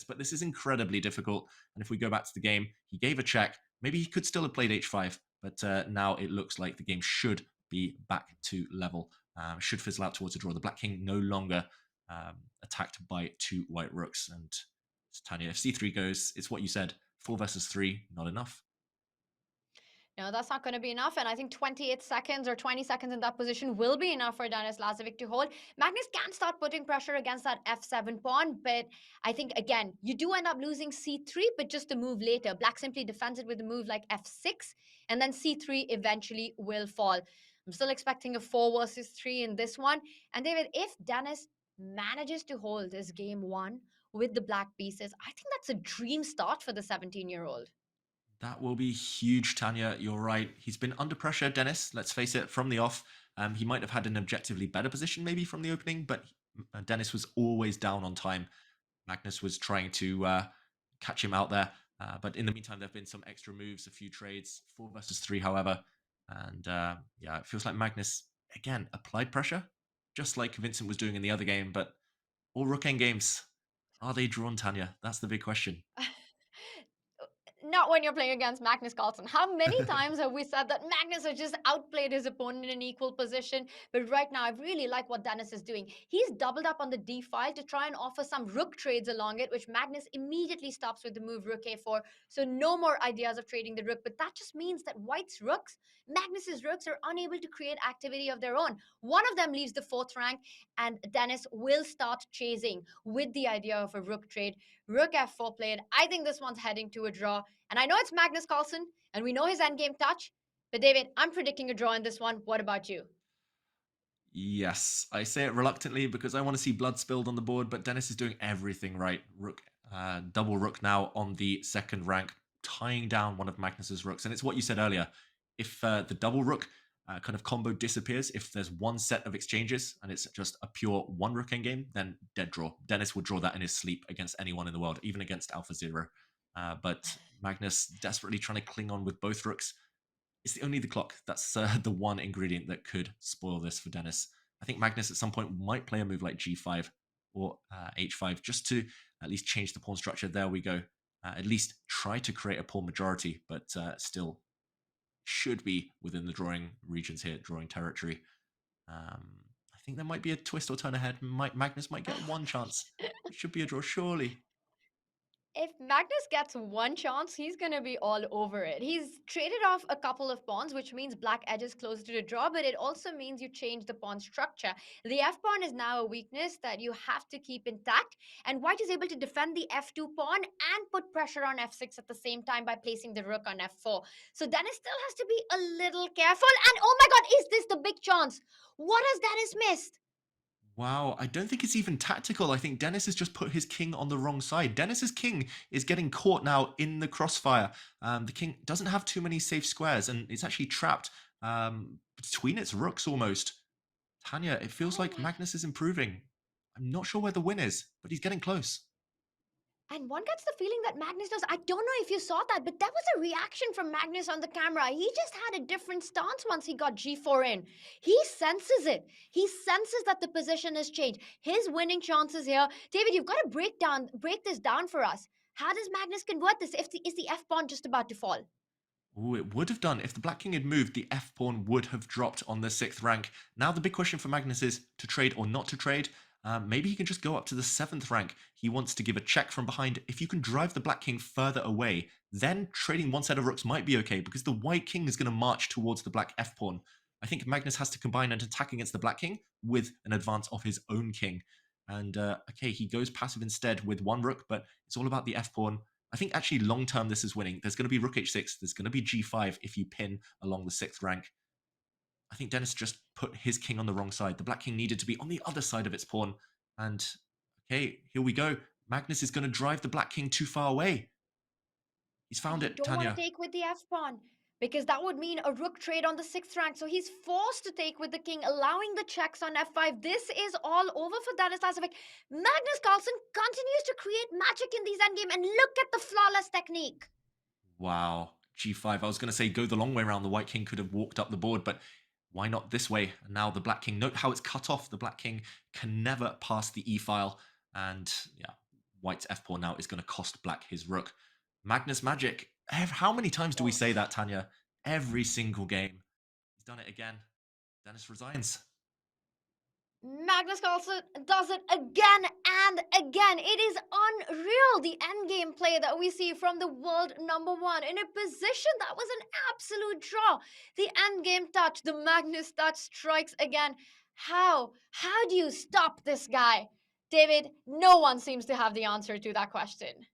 but this is incredibly difficult. And if we go back to the game, he gave a check. Maybe he could still have played h5, but now it looks like the game should be back to level. Should fizzle out towards a draw. The Black King no longer attacked by two white rooks. And Tanya, if c3 goes, it's what you said, 4 versus 3, not enough. No, that's not going to be enough. And I think 28 seconds or 20 seconds in that position will be enough for Danis Lazovic to hold. Magnus can start putting pressure against that f7 pawn, but I think, again, you do end up losing c3, but just a move later. Black simply defends it with a move like f6, and then c3 eventually will fall. I'm still expecting a 4 versus 3 in this one. And David, if Danis manages to hold this game one with the black pieces, I think that's a dream start for the 17-year-old. That will be huge, Tanya. You're right. He's been under pressure, Dennis. Let's face it, from the off. He might have had an objectively better position maybe from the opening, but Dennis was always down on time. Magnus was trying to catch him out there. But in the meantime, there have been some extra moves, a few trades, 4 versus 3, however. And yeah, it feels like Magnus, again, applied pressure, just like Vincent was doing in the other game. But all Rook End games, are they drawn, Tanya? That's the big question. Not when you're playing against Magnus Carlsen. How many times have we said that Magnus has just outplayed his opponent in an equal position? But right now, I really like what Dennis is doing. He's doubled up on the d file to try and offer some rook trades along it, which Magnus immediately stops with the move rook a4. So no more ideas of trading the rook. But that just means that White's rooks, Magnus's rooks, are unable to create activity of their own. One of them leaves the fourth rank, and Dennis will start chasing with the idea of a rook trade. Rook f4 played. I think this one's heading to a draw. And I know it's Magnus Carlsen, and we know his endgame touch. But David, I'm predicting a draw in this one. What about you? Yes, I say it reluctantly because I want to see blood spilled on the board, but Dennis is doing everything right. Rook, double rook now on the second rank, tying down one of Magnus's rooks. And it's what you said earlier. If the double rook kind of combo disappears, if there's one set of exchanges and it's just a pure one rook endgame, then dead draw. Dennis would draw that in his sleep against anyone in the world, even against Alpha Zero. But Magnus desperately trying to cling on with both rooks. It's only the clock. That's the one ingredient that could spoil this for Dennis. I think Magnus at some point might play a move like g5 or h5 just to at least change the pawn structure. There we go. At least try to create a pawn majority, but still should be within the drawing regions here, drawing territory. I think there might be a twist or turn ahead. Magnus might get one chance. It should be a draw, surely. If Magnus gets one chance, he's going to be all over it. He's traded off a couple of pawns, which means black edges closer to the draw, but it also means you change the pawn structure. The f pawn is now a weakness that you have to keep intact, and white is able to defend the f2 pawn and put pressure on f6 at the same time by placing the rook on f4. So Dennis still has to be a little careful. And oh my god, is this the big chance? What has Dennis missed? Wow, I don't think it's even tactical. I think Dennis has just put his king on the wrong side. Dennis's king is getting caught now in the crossfire. The king doesn't have too many safe squares, and it's actually trapped between its rooks almost. Tanya, it feels Oh like my. Magnus is improving. I'm not sure where the win is, but he's getting close. And one gets the feeling that Magnus does. I don't know if you saw that, but that was a reaction from Magnus on the camera. He just had a different stance once he got g4 in. He senses it. He senses that the position has changed. His winning chances here. David, you've got to break this down for us. How does Magnus convert this? Is the f pawn just about to fall? Oh, it would have done. If the black king had moved, the f pawn would have dropped on the 6th rank. Now the big question for Magnus is to trade or not to trade. Maybe he can just go up to the 7th rank. He wants to give a check from behind. If you can drive the black king further away, then trading one set of rooks might be okay because the white king is going to march towards the black f pawn. I think Magnus has to combine an attack against the black king with an advance of his own king. And okay, he goes passive instead with one rook, but it's all about the f pawn. I think actually long term this is winning. There's going to be rook h6. There's going to be g5 if you pin along the 6th rank. I think Dennis just put his king on the wrong side. The black king needed to be on the other side of its pawn. And okay, here we go. Magnus is going to drive the black king too far away. He's And found you it, don't want to Tanya. take with the f pawn because that would mean a rook trade on the 6th rank. So he's forced to take with the king, allowing the checks on f5. This is all over for Danis Lazovic. Magnus Carlsen continues to create magic in these endgame, and look at the flawless technique. Wow, g5. I was going to say go the long way around. The white king could have walked up the board, but why not this way? And now the black king, note how it's cut off. The black king can never pass the e file. And yeah, White's f pawn now is going to cost Black his rook. Magnus Magic. How many times do we say that, Oof. Tanya? Every single game. He's done it again. Dennis resigns. Magnus Carlsen does it again and again. It is unreal, the endgame play that we see from the world number one in a position that was an absolute draw. The endgame touch, the Magnus touch strikes again. How? How do you stop this guy? David, no one seems to have the answer to that question.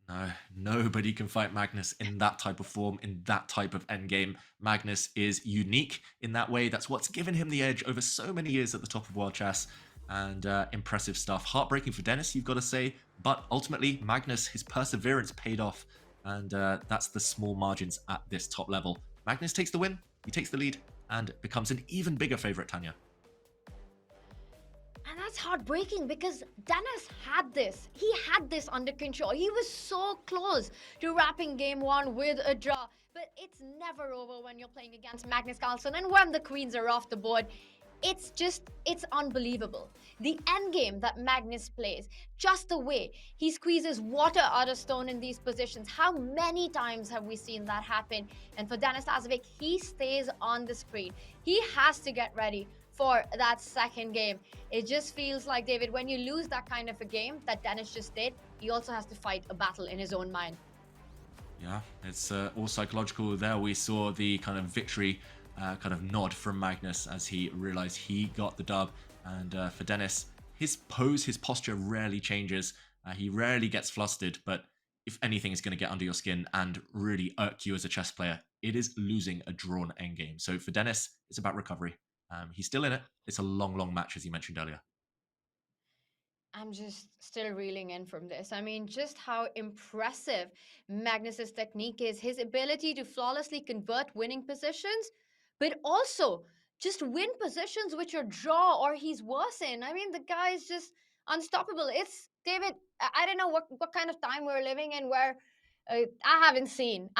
No, nobody can fight Magnus in that type of form, in that type of endgame. Magnus is unique in that way. That's what's given him the edge over so many years at the top of world chess. And impressive stuff. Heartbreaking for Dennis, you've got to say. But ultimately, Magnus, his perseverance paid off. And that's the small margins at this top level. Magnus takes the win, he takes the lead, and becomes an even bigger favorite, Tanya. And that's heartbreaking because Dennis had this. He had this under control. He was so close to wrapping game one with a draw. But it's never over when you're playing against Magnus Carlsen. And when the queens are off the board, it's unbelievable. The endgame that Magnus plays, just the way he squeezes water out of stone in these positions. How many times have we seen that happen? And for Denis Lazovic, he stays on the screen. He has to get ready for that second game. It just feels like, David, when you lose that kind of a game that Dennis just did, he also has to fight a battle in his own mind. Yeah, it's all psychological. There we saw the kind of victory kind of nod from Magnus as he realized he got the dub. And for Dennis, his pose, his posture rarely changes. He rarely gets flustered, but if anything is going to get under your skin and really irk you as a chess player, it is losing a drawn endgame. So for Dennis, it's about recovery. He's still in it. It's a long, long match, as you mentioned earlier. I'm just still reeling in from this. I mean, just how impressive Magnus's technique is, his ability to flawlessly convert winning positions, but also just win positions which are draw or he's worse in. I mean, the guy is just unstoppable. It's David. I don't know what kind of time we're living in where I haven't seen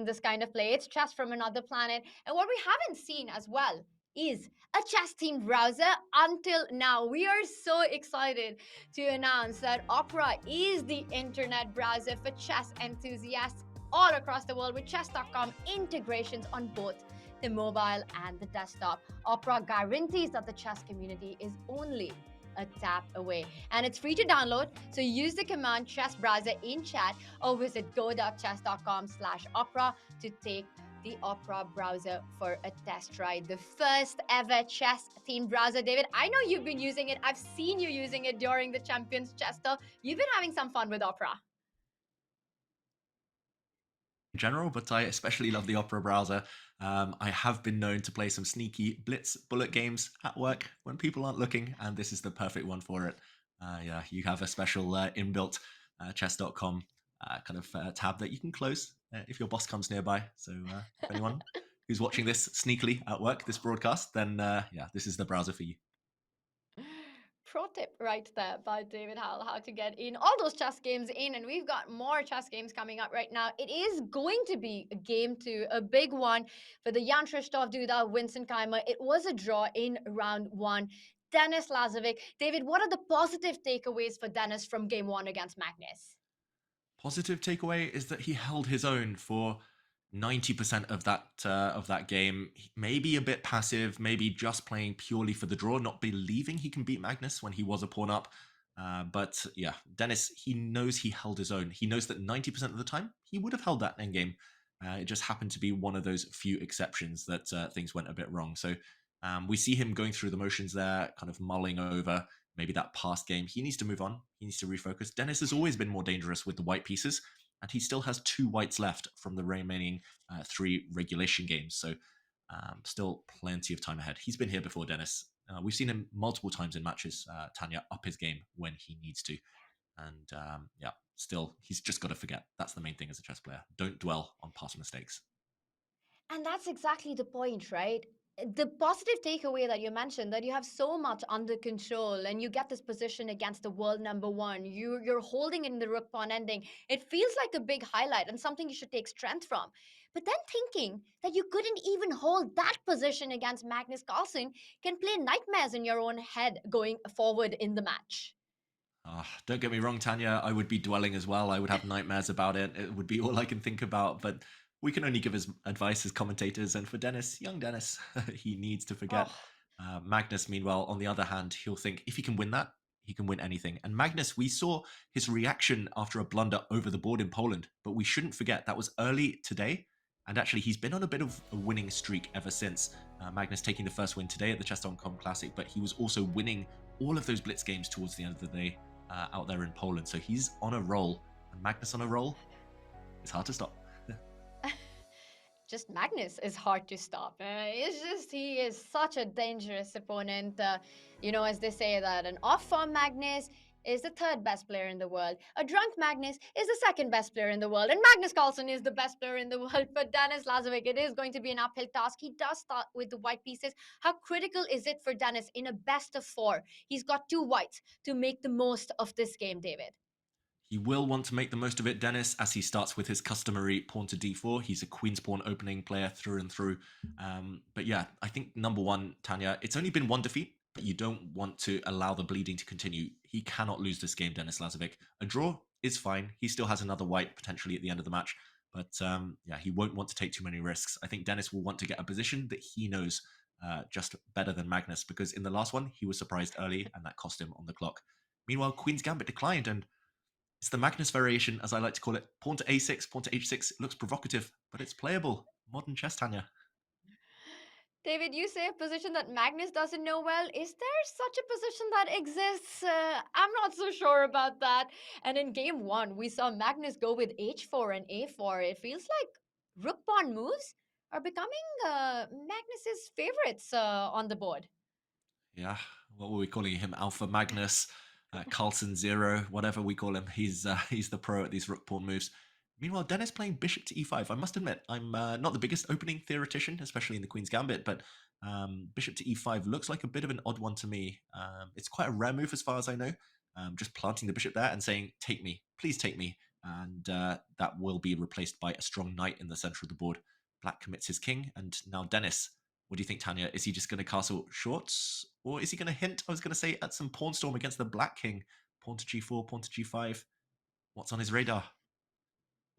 this kind of play. It's chess from another planet, and what we haven't seen as well is a chess themed browser until now. We are so excited to announce that Opera is the internet browser for chess enthusiasts all across the world with chess.com integrations on both the mobile and the desktop. Opera guarantees that the chess community is only a tap away, and it's free to download, so use the command chess browser in chat or visit go.chess.com/opera to take the Opera browser for a test ride. The first ever chess themed browser. David, I know you've been using it. I've seen you using it during the Champions Chess Tour. You've been having some fun with Opera. In general, but I especially love the Opera browser. I have been known to play some sneaky blitz bullet games at work when people aren't looking, and this is the perfect one for it. Yeah, you have a special inbuilt chess.com kind of tab that you can close if your boss comes nearby. So if anyone who's watching this sneakily at work, this broadcast, then yeah, this is the browser for you. Pro tip right there by David Howell, how to get in all those chess games in. And we've got more chess games coming up right now. It is going to be a game two, a big one for the Jan Christoph Duda, Vincent Keimer. It was a draw in round one. Denis Lazovic. David, what are the positive takeaways for Denis from game one against Magnus? Positive takeaway is that he held his own for 90% of that game. Maybe a bit passive, maybe just playing purely for the draw, not believing he can beat Magnus when he was a pawn up. But yeah, Dennis, he knows he held his own. He knows that 90% of the time he would have held that endgame. It just happened to be one of those few exceptions that things went a bit wrong. So we see him going through the motions there, kind of mulling over maybe that past game. He needs to move on. He needs to refocus. Dennis has always been more dangerous with the white pieces, and he still has 2 whites left from the remaining 3 regulation games. So still plenty of time ahead. He's been here before, Dennis. We've seen him multiple times in matches, Tanya, up his game when he needs to. And yeah, still, he's just got to forget. That's the main thing as a chess player. Don't dwell on past mistakes. And that's exactly the point, right? The positive takeaway that you mentioned, that you have so much under control and you get this position against the world number one, you're holding in the rook pawn ending. It feels like a big highlight and something you should take strength from. But then thinking that you couldn't even hold that position against Magnus Carlsen can play nightmares in your own head going forward in the match. Don't get me wrong, Tanya. I would be dwelling as well. I would have nightmares about it. It would be all I can think about. But we can only give us advice as commentators. And for Dennis, young Dennis, he needs to forget. Oh, Magnus, meanwhile, on the other hand, he'll think if he can win that, he can win anything. And Magnus, we saw his reaction after a blunder over the board in Poland. But we shouldn't forget that was early today. And actually, he's been on a bit of a winning streak ever since. Magnus taking the first win today at the Chess.com Classic, but he was also winning all of those blitz games towards the end of the day out there in Poland. So he's on a roll, and Magnus on a roll. It's hard to stop. just Magnus is hard to stop. It's just he is such a dangerous opponent. As they say that an off-form Magnus is the third best player in the world. A drunk Magnus is the second best player in the world, and Magnus Carlsen is the best player in the world. For Dennis Lazovic, it is going to be an uphill task. He does start with the white pieces. How critical is it for Dennis in a best of four? He's got two whites to make the most of this game, David. He will want to make the most of it, Dennis, as he starts with his customary pawn to d4. He's a queen's pawn opening player through and through. But yeah, I think number one, Tanya, it's only been one defeat, but you don't want to allow the bleeding to continue. He cannot lose this game, Dennis Lazovic. A draw is fine. He still has another white potentially at the end of the match. But yeah, he won't want to take too many risks. I think Dennis will want to get a position that he knows just better than Magnus, because in the last one, he was surprised early and that cost him on the clock. Meanwhile, Queen's Gambit declined, and it's the Magnus variation, as I like to call it. Pawn to a6, pawn to h6. It looks provocative, but it's playable. Modern chess, Tanya. David, you say a position that Magnus doesn't know well. Is there such a position that exists? I'm not so sure about that. And in game one, we saw Magnus go with h4 and a4. It feels like rook pawn moves are becoming Magnus's favorites on the board. Yeah, what were we calling him? Alpha Magnus, Carlsen Zero, whatever we call him. He's the pro at these rook pawn moves. Meanwhile, Dennis playing bishop to e5. I must admit, I'm not the biggest opening theoretician, especially in the Queen's Gambit, but bishop to e5 looks like a bit of an odd one to me. It's quite a rare move as far as I know. Just planting the bishop there and saying, take me, please take me. And that will be replaced by a strong knight in the center of the board. Black commits his king, and now Dennis. What do you think, Tanya? Is he just going to castle shorts? Or is he going to hint, I was going to say, at some pawn storm against the black king? Pawn to g4, pawn to g5. What's on his radar?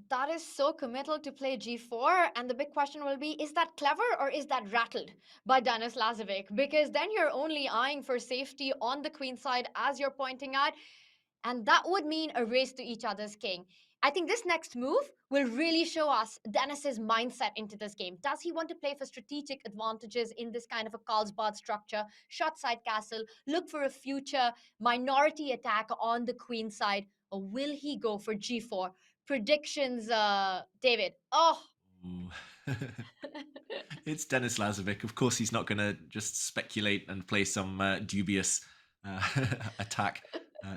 That is so committal to play g4. And the big question will be, is that clever or is that rattled by Denis Lazovic? Because then you're only eyeing for safety on the queen side, as you're pointing out. And that would mean a race to each other's king. I think this next move will really show us Dennis's mindset into this game. Does he want to play for strategic advantages in this kind of a Carlsbad structure, short side castle, look for a future minority attack on the queen side, or will he go for g4? Predictions, David. Oh, Ooh. It's Denis Lazovic. Of course, he's not going to just speculate and play some dubious uh, attack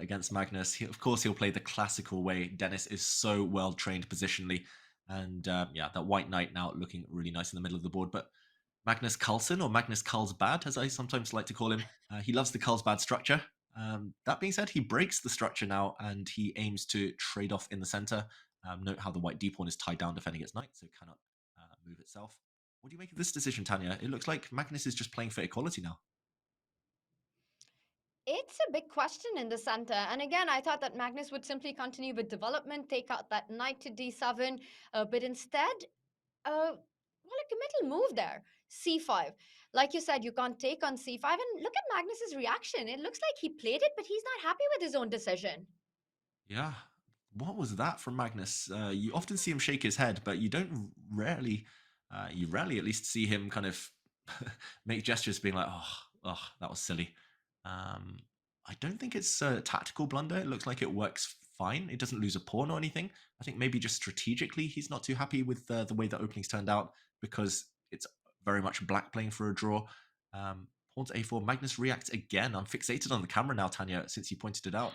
against Magnus. Of course, he'll play the classical way. Dennis is so well trained positionally. And yeah, that white knight now looking really nice in the middle of the board. But Magnus Carlsen, or Magnus Carlsbad, as I sometimes like to call him, he loves the Carlsbad structure. That being said, he breaks the structure now and he aims to trade off in the center. Note how the white d pawn is tied down defending its knight, so it cannot move itself. What do you make of this decision, Tanya? It looks like Magnus is just playing for equality now. it's a big question in the center. And again, I thought that Magnus would simply continue with development, take out that knight to d7, but instead, well, a committal move there. C5. Like you said, you can't take on C5. And look at Magnus's reaction. It looks like he played it, but he's not happy with his own decision. Yeah. What was that from Magnus? You often see him shake his head, but you rarely at least see him kind of make gestures being like, oh, that was silly. Um, I don't think it's a tactical blunder. It looks like it works fine. It doesn't lose a pawn or anything. I think maybe just strategically he's not too happy with the way the openings turned out because it's very much black playing for a draw. Pawn to a4. Magnus reacts again. I'm fixated on the camera now, Tanya, since you pointed it out.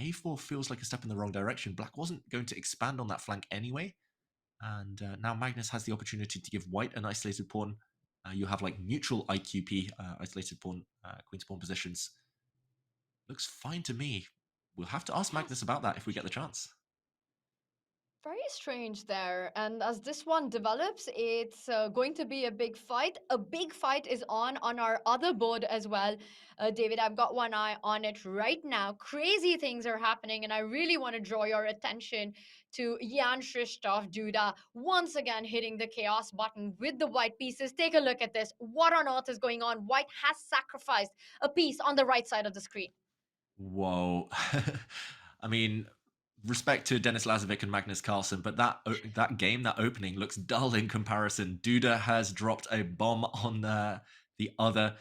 A4 feels like a step in the wrong direction. Black wasn't going to expand on that flank anyway. And now Magnus has the opportunity to give white an isolated pawn. You have like neutral IQP, isolated pawn, queen's pawn positions. Looks fine to me. We'll have to ask Yes. Magnus about that if we get the chance. Very strange there. And as this one develops, it's going to be a big fight. A big fight is on our other board as well. David, I've got one eye on it right now. Crazy things are happening, and I really want to draw your attention to Jan Christoph Duda once again hitting the chaos button with the white pieces. Take a look at this. What on earth is going on? White has sacrificed a piece on the right side of the screen. Whoa. I mean, respect to Dennis Lazovic and Magnus Carlsen, but that game, that opening looks dull in comparison. Duda has dropped a bomb on the other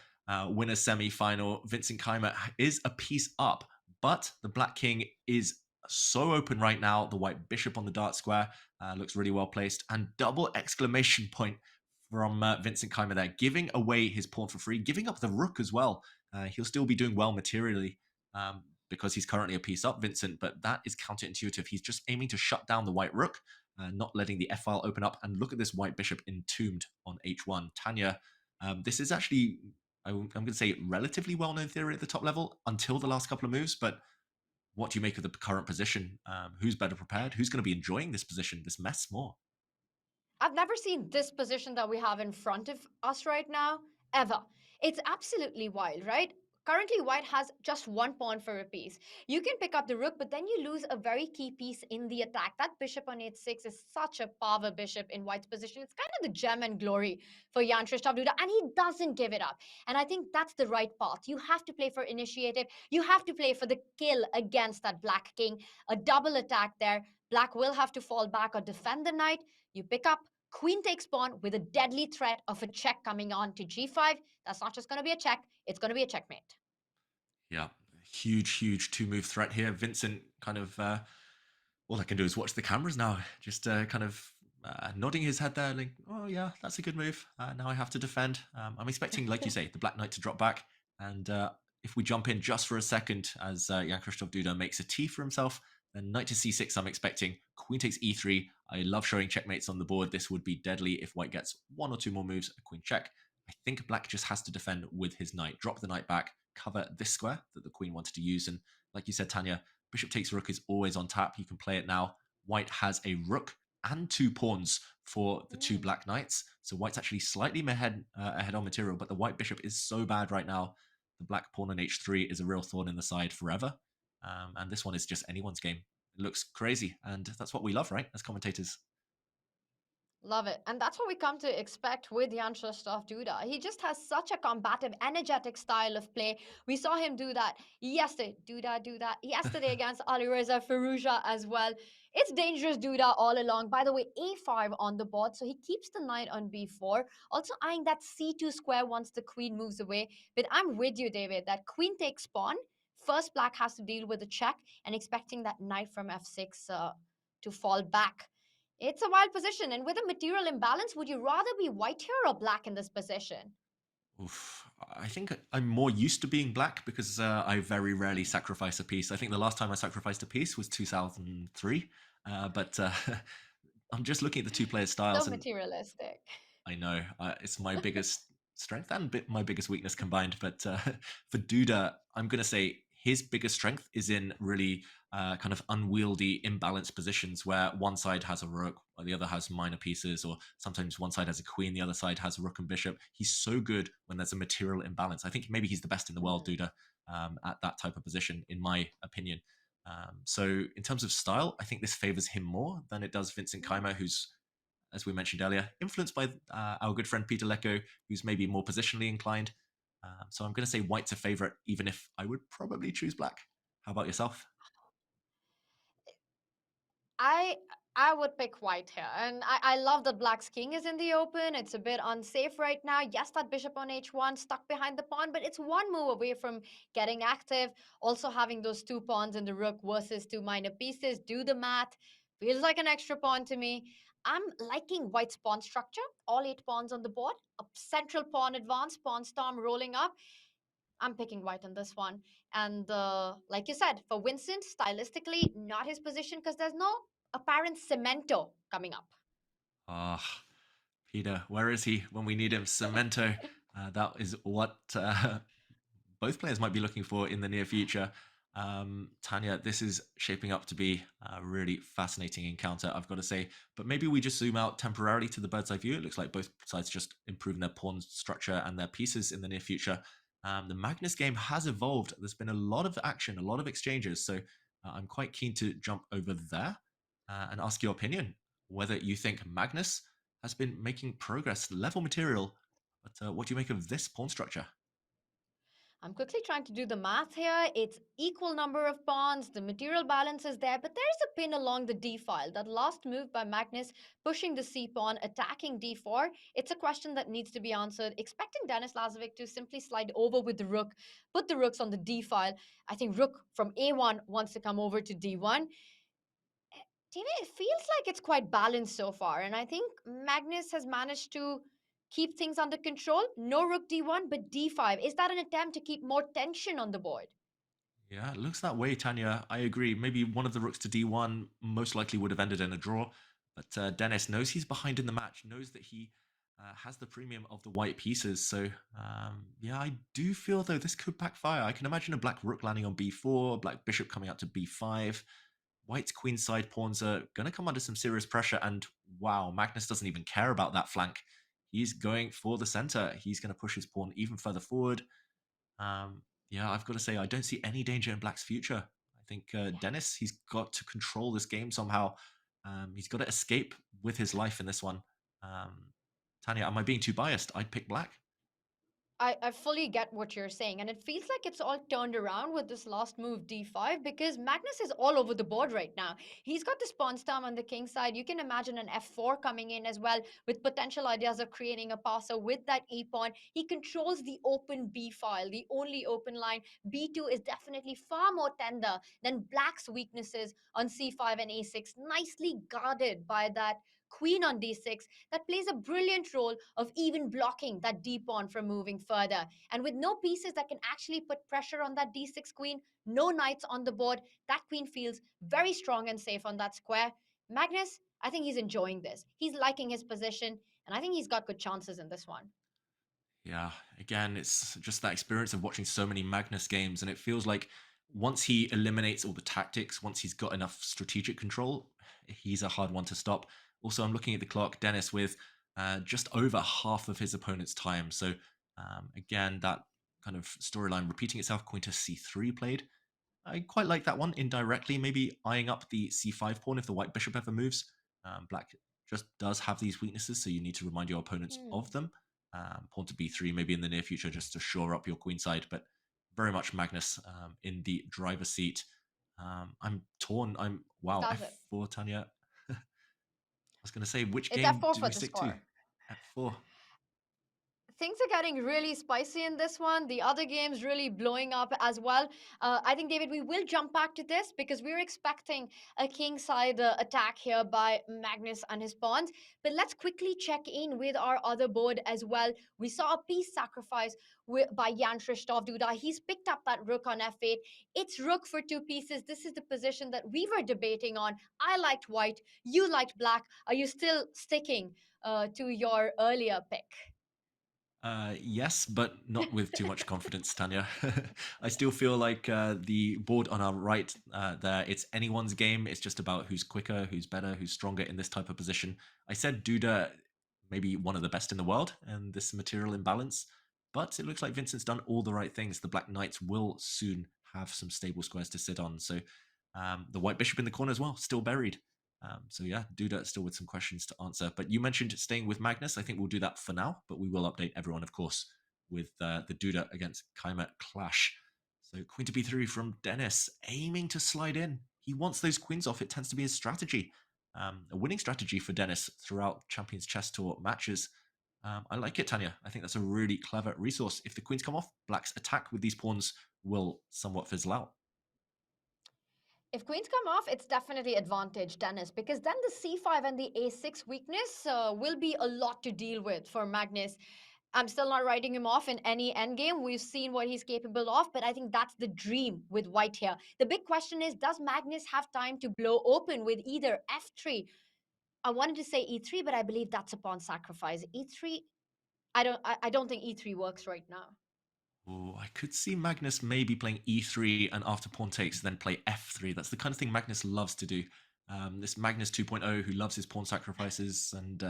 winner semi-final. Vincent Keimer is a piece up, but the Black King is so open right now. The white bishop on the dark square looks really well placed, and double exclamation point from Vincent Keimer there, giving away his pawn for free, giving up the rook as well. He'll still be doing well materially because he's currently a piece up, Vincent, but that is counterintuitive. He's just aiming to shut down the white rook, not letting the f file open up. And look at this white bishop entombed on h1. Tanya, this is actually, I'm going to say, relatively well known theory at the top level until the last couple of moves. But what do you make of the current position? Who's better prepared? Who's going to be enjoying this position, this mess more? I've never seen this position that we have in front of us right now, ever. It's absolutely wild, right? Currently, white has just one pawn for a piece. You can pick up the rook, but then you lose a very key piece in the attack. That bishop on h6 is such a power bishop in white's position. It's kind of the gem and glory for Jan Christoph Duda, and he doesn't give it up. And I think that's the right path. You have to play for initiative. You have to play for the kill against that black king. A double attack there. Black will have to fall back or defend the knight. You pick up, queen takes pawn with a deadly threat of a check coming on to g5. That's not just going to be a check, it's going to be a checkmate. Yeah, huge two-move threat here. Vincent kind of all I can do is watch the cameras now, just kind of nodding his head there, like, oh yeah, that's a good move. Now I have to defend. I'm expecting, like you say, the Black Knight to drop back, and if we jump in just for a second, as Jan Christoph Duda makes a T for himself, then Knight to C6. I'm expecting Queen takes E3. I love showing checkmates on the board. This would be deadly if White gets one or two more moves, a Queen check. I think Black just has to defend with his Knight, drop the Knight back, cover this square that the Queen wanted to use, and like you said, Tanya, Bishop takes rook is always on tap. You can play it now. White has a rook and two pawns for the two Mm. black knights. So White's actually slightly ahead on material, but the white bishop is so bad right now. The black pawn on h3 is a real thorn in the side forever. And this one is just anyone's game. It looks crazy. And that's what we love, right? As commentators. Love it. And that's what we come to expect with Jan Krzysztof Duda. He just has such a combative, energetic style of play. We saw him do that yesterday. Do that yesterday against Alireza Firouzja as well. It's dangerous Duda all along. By the way, a5 on the board. So he keeps the knight on b4. Also eyeing that c2 square once the queen moves away. But I'm with you, David, that queen takes pawn. First, black has to deal with a check and expecting that knight from f6 to fall back. It's a wild position. And with a material imbalance, would you rather be white here or black in this position? Oof. I think I'm more used to being black because I very rarely sacrifice a piece. I think the last time I sacrificed a piece was 2003. But I'm just looking at the two players' So styles, and materialistic. I know it's my biggest strength and my biggest weakness combined. But for Duda, I'm going to say his biggest strength is in really kind of unwieldy, imbalanced positions where one side has a rook, or the other has minor pieces, or sometimes one side has a queen, the other side has a rook and bishop. He's so good when there's a material imbalance. I think maybe he's the best in the world, Mm. Duda, at that type of position, in my opinion. So in terms of style, I think this favors him more than it does Vincent Mm. Keimer, who's, as we mentioned earlier, influenced by our good friend Peter Lecco, who's maybe more positionally inclined. So I'm going to say white's a favorite, even if I would probably choose black. How about yourself? I I would pick white here. And I love that black's king is in the open. It's a bit unsafe right now. Yes, that bishop on h1 stuck behind the pawn, but it's one move away from getting active. Also having those two pawns in the rook versus two minor pieces. Do the math. Feels like an extra pawn to me. I'm liking white's pawn structure. All eight pawns on the board. A central pawn advance, pawn storm rolling up. I'm picking white on this one. And like you said, for Vincent, stylistically, not his position because there's no apparent cemento coming up. Ah, Peter, where is he when we need him? Cemento. That is what both players might be looking for in the near future. Tanya, this is shaping up to be a really fascinating encounter, I've got to say. But maybe we just zoom out temporarily to the bird's eye view. It looks like both sides just improving their pawn structure and their pieces in the near future. The Magnus game has evolved. There's been a lot of action, a lot of exchanges. So I'm quite keen to jump over there and ask your opinion whether you think Magnus has been making progress, level material. But what do you make of this pawn structure? I'm quickly trying to do the math here. It's equal number of pawns, the material balance is there, but there's a pin along the d file. That last move by Magnus pushing the c pawn, attacking d4. It's a question that needs to be answered. Expecting Denis Lazovic to simply slide over with the rook, put the rooks on the d file. I think rook from a1 wants to come over to d1. Tina, it feels like it's quite balanced so far, and I think Magnus has managed to keep things under control. No rook d1, but d5. Is that an attempt to keep more tension on the board? Yeah, it looks that way, Tanya. I agree. Maybe one of the rooks to D1 most likely would have ended in a draw. But Dennis knows he's behind in the match, knows that he has the premium of the white pieces. So, yeah, I do feel, though, this could backfire. I can imagine a black rook landing on B4, black bishop coming out to B5. White's queenside pawns are going to come under some serious pressure. And wow, Magnus doesn't even care about that flank. He's going for the center. He's going to push his pawn even further forward. Um, yeah, I've got to say, I don't see any danger in Black's future. I think Yeah. Dennis, he's got to control this game somehow. He's got to escape with his life in this one. Um, Tanya, am I being too biased? I'd pick Black. I fully get what you're saying, and it feels like it's all turned around with this last move d5 because Magnus is all over the board right now. He's got this pawn stam on the king side. You can imagine an f4 coming in as well with potential ideas of creating a passer with that e pawn. He controls the open b file, the only open line. b2 is definitely far more tender than Black's weaknesses on c5 and a6, nicely guarded by that queen on d6 that plays a brilliant role of even blocking that d pawn from moving further. And with no pieces that can actually put pressure on that d6 queen, no knights on the board, that queen feels very strong and safe on that square. Magnus, I think he's enjoying this. He's liking his position, and I think he's got good chances in this one. Yeah, again, it's just that experience of watching so many Magnus games, and it feels like once he eliminates all the tactics, once he's got enough strategic control, he's a hard one to stop. Also, I'm looking at the clock, Dennis, with just over half of his opponent's time. So, again, that kind of storyline repeating itself, queen to c3 played. I quite like that one indirectly, maybe eyeing up the c5 pawn if the white bishop ever moves. Black just does have these weaknesses, so you need to remind your opponents of Hmm. them. Pawn to b3, maybe in the near future, just to shore up your queen side, but very much Magnus in the driver's seat. I'm torn. Wow, Does it? f4, Tanya. I was going to say, which It's game f4 do for we the stick to? score. F4. Things are getting really spicy in this one. The other game's really blowing up as well. I think, David, we will jump back to this because we're expecting a kingside attack here by Magnus and his pawns. But let's quickly check in with our other board as well. We saw a piece sacrifice by Jan Christoph Duda. He's picked up that rook on f8. It's rook for two pieces. This is the position that we were debating on. I liked white. You liked black. Are you still sticking to your earlier pick? Yes, but not with too much confidence, Tanya. I still feel like the board on our right there, it's anyone's game. It's just about who's quicker, who's better, who's stronger in this type of position. I said Duda, maybe one of the best in the world, and this material imbalance, but it looks like Vincent's done all the right things. The Black Knights will soon have some stable squares to sit on. So the White Bishop in the corner as well, still buried. So yeah, Duda still with some questions to answer. But you mentioned staying with Magnus. I think we'll do that for now, but we will update everyone, of course, with the Duda against Kaima clash. So queen to b3 from Dennis, aiming to slide in. He wants those queens off. It tends to be his strategy. A winning strategy for Dennis throughout Champions Chess Tour matches. I like it, Tanya. I think that's a really clever resource. If the queens come off, Black's attack with these pawns will somewhat fizzle out. If queens come off, it's definitely advantage Dennis because then the c5 and the a6 weakness will be a lot to deal with for Magnus. I'm still not writing him off in any endgame. We've seen what he's capable of, but I think that's the dream with white here. The big question is, does Magnus have time to blow open with either f3? I wanted to say e3, but I believe that's a pawn sacrifice. E3, I don't think e3 works right now. Oh, I could see Magnus maybe playing e3 and after pawn takes, then play f3. That's the kind of thing Magnus loves to do. This Magnus 2.0 who loves his pawn sacrifices and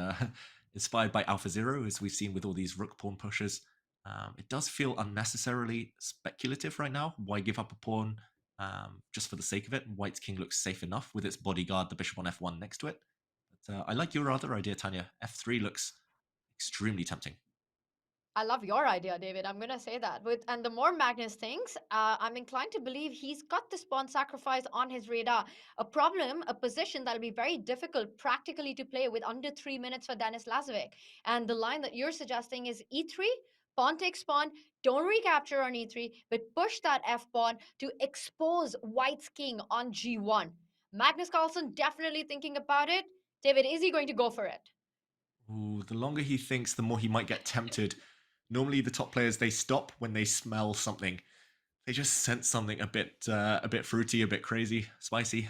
inspired by Alpha Zero, as we've seen with all these rook pawn pushes. It does feel unnecessarily speculative right now. Why give up a pawn just for the sake of it? White's king looks safe enough with its bodyguard, the bishop on f1 next to it. But I like your other idea, Tanya. f3 looks extremely tempting. I love your idea, David. I'm gonna say that. With and the more Magnus thinks, I'm inclined to believe he's got this pawn sacrifice on his radar. A problem, a position that'll be very difficult practically to play with under 3 minutes for Denis Lazovic. And the line that you're suggesting is e3, pawn takes pawn. Don't recapture on e3, but push that f pawn to expose White's king on g1. Magnus Carlsen definitely thinking about it. David, is he going to go for it? Ooh, the longer he thinks, the more he might get tempted. Normally, the top players they stop when they smell something. They just sense something a bit fruity, a bit crazy, spicy.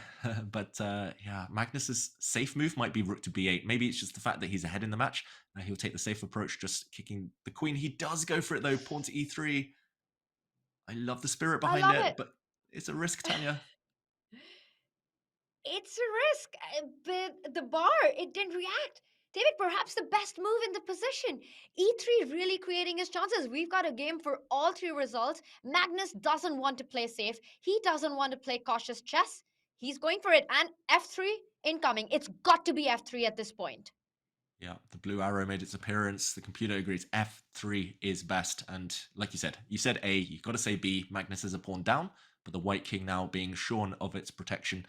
But yeah, Magnus's safe move might be rook to b8. Maybe it's just the fact that he's ahead in the match. He'll take the safe approach, just kicking the queen. He does go for it though. Pawn to e3. I love the spirit I behind love it, it. but it's a risk, Tanya. It's a risk, but the bar, it didn't react. David, perhaps the best move in the position. E3 really creating his chances. We've got a game for all three results. Magnus doesn't want to play safe. He doesn't want to play cautious chess. He's going for it. And F3 incoming. It's got to be F3 at this point. Yeah, the blue arrow made its appearance. The computer agrees f3 is best. And like you said A, you've got to say B. Magnus is a pawn down, but the white king now being shorn of its protection.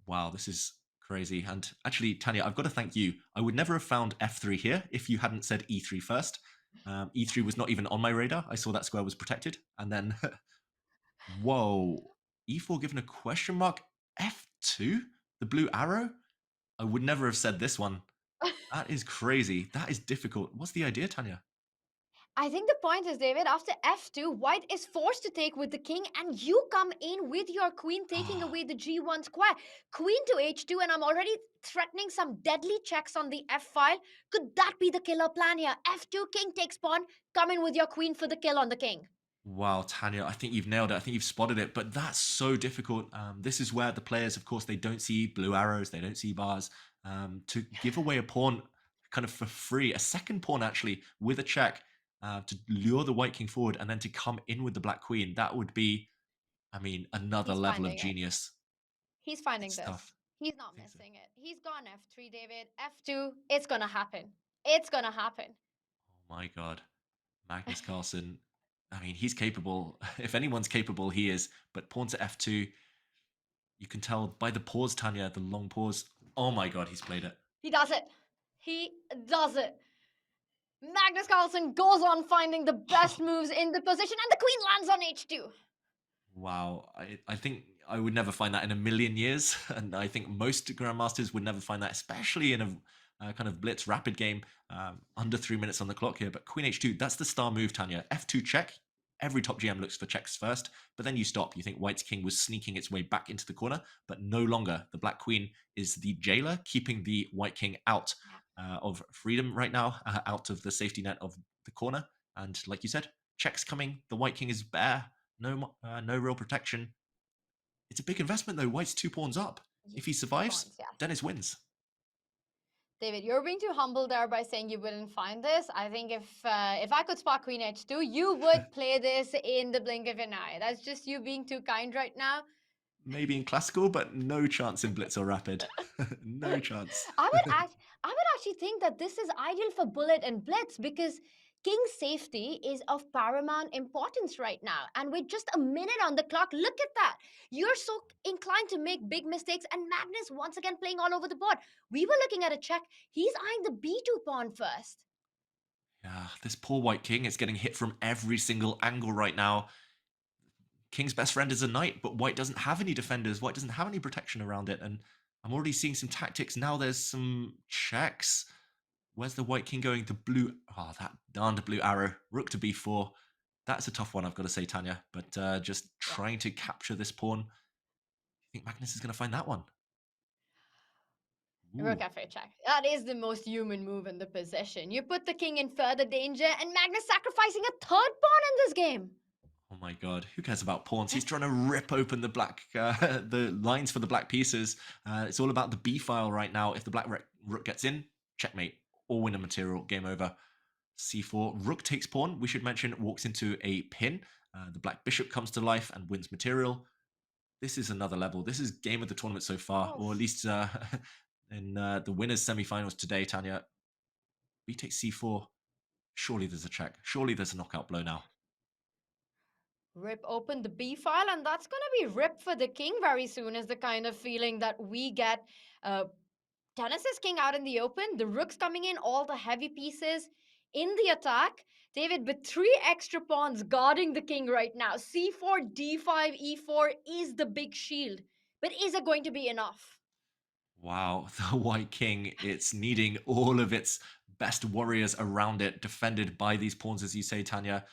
Wow, this is crazy. And actually, Tanya, I've got to thank you. I would never have found f3 here if you hadn't said e3 first. E3 was not even on my radar. I saw that square was protected. And then, whoa, e4 given a question mark, f2, the blue arrow? I would never have said this one. That is crazy. That is difficult. What's the idea, Tanya? I think the point is, David, after f2, white is forced to take with the king, and you come in with your queen taking Ah, away the g1 square. Queen to h2, and I'm already threatening some deadly checks on the f file. Could that be the killer plan here? f2, king takes pawn, come in with your queen for the kill on the king. wow, Tanya, I think you've nailed it. I think you've spotted it, but that's so difficult. This is where the players, of course, they don't see blue arrows, they don't see bars. To give away a pawn kind of for free, a second pawn actually with a check to lure the white king forward and then to come in with the black queen, that would be, I mean, another He's level of finding it. genius. He's finding It's this. tough. He's I not think so. missing it. He's gone f3, David. f2, it's gonna happen. It's gonna happen. Oh my God. Magnus Carlsen, I mean, he's capable. If anyone's capable, he is. But pawn to f2, you can tell by the pause, Tanya, the long pause. Oh my God, he's played it. He does it. He does it. Magnus Carlsen goes on finding the best moves in the position, and the queen lands on h2. Wow, I think I would never find that in a million years, and I think most grandmasters would never find that, especially in a kind of blitz rapid game under 3 minutes on the clock here. But Queen H2, that's the star move, Tanya. F2 check. Every top GM looks for checks first, but then you stop. You think White's king was sneaking its way back into the corner, but no longer. The Black Queen is the jailer, keeping the White King out of freedom right now, out of the safety net of the corner. And like you said, checks coming. The White King is bare, no real protection. It's a big investment though. White's 2 pawns up. Yeah, If he 2 pawns, survives, yes. Dennis wins. David, you're being too humble there by saying you wouldn't find this. I think if I could spot Queen H2, you would play this in the blink of an eye. That's just you being too kind right now. Maybe in classical, but no chance in blitz or rapid. No chance. I would actually think that this is ideal for bullet and blitz because king's safety is of paramount importance right now. And with just a minute on the clock, look at that. You're so inclined to make big mistakes, and Magnus once again playing all over the board. We were looking at a check. He's eyeing the b2 pawn first. Yeah, this poor white king is getting hit from every single angle right now. King's best friend is a knight, but white doesn't have any defenders. White doesn't have any protection around it. And I'm already seeing some tactics. Now there's some checks. Where's the white king going? The blue. Oh, that darned blue arrow. Rook to b4. That's a tough one, I've got to say, Tanya. But just Yeah. trying to capture this pawn. I think Magnus is going to find that one. Rook Ooh, f8 check. That is the most human move in the position. You put the king in further danger, and Magnus sacrificing a third pawn in this game. oh my god, who cares about pawns? He's trying to rip open the black, the lines for the black pieces. It's all about the B file right now. If the black rook gets in, checkmate, or win a material, game over. C4, rook takes pawn. We should mention walks into a pin. The black bishop comes to life and wins material. This is another level. This is game of the tournament so far, or at Oof. least in the winners' semifinals today. Tanya, B takes C4. Surely there's a check. Surely there's a knockout blow now. Rip open the B file, and that's going to be rip for the king very soon, is the kind of feeling that we get. Dennis's king out in the open, the rook's coming in, all the heavy pieces in the attack. David, with three extra pawns guarding the king right now, c4, d5, e4 is the big shield. But is it going to be enough? Wow, the White King, it's needing all of its best warriors around it, defended by these pawns, as you say, Tanya.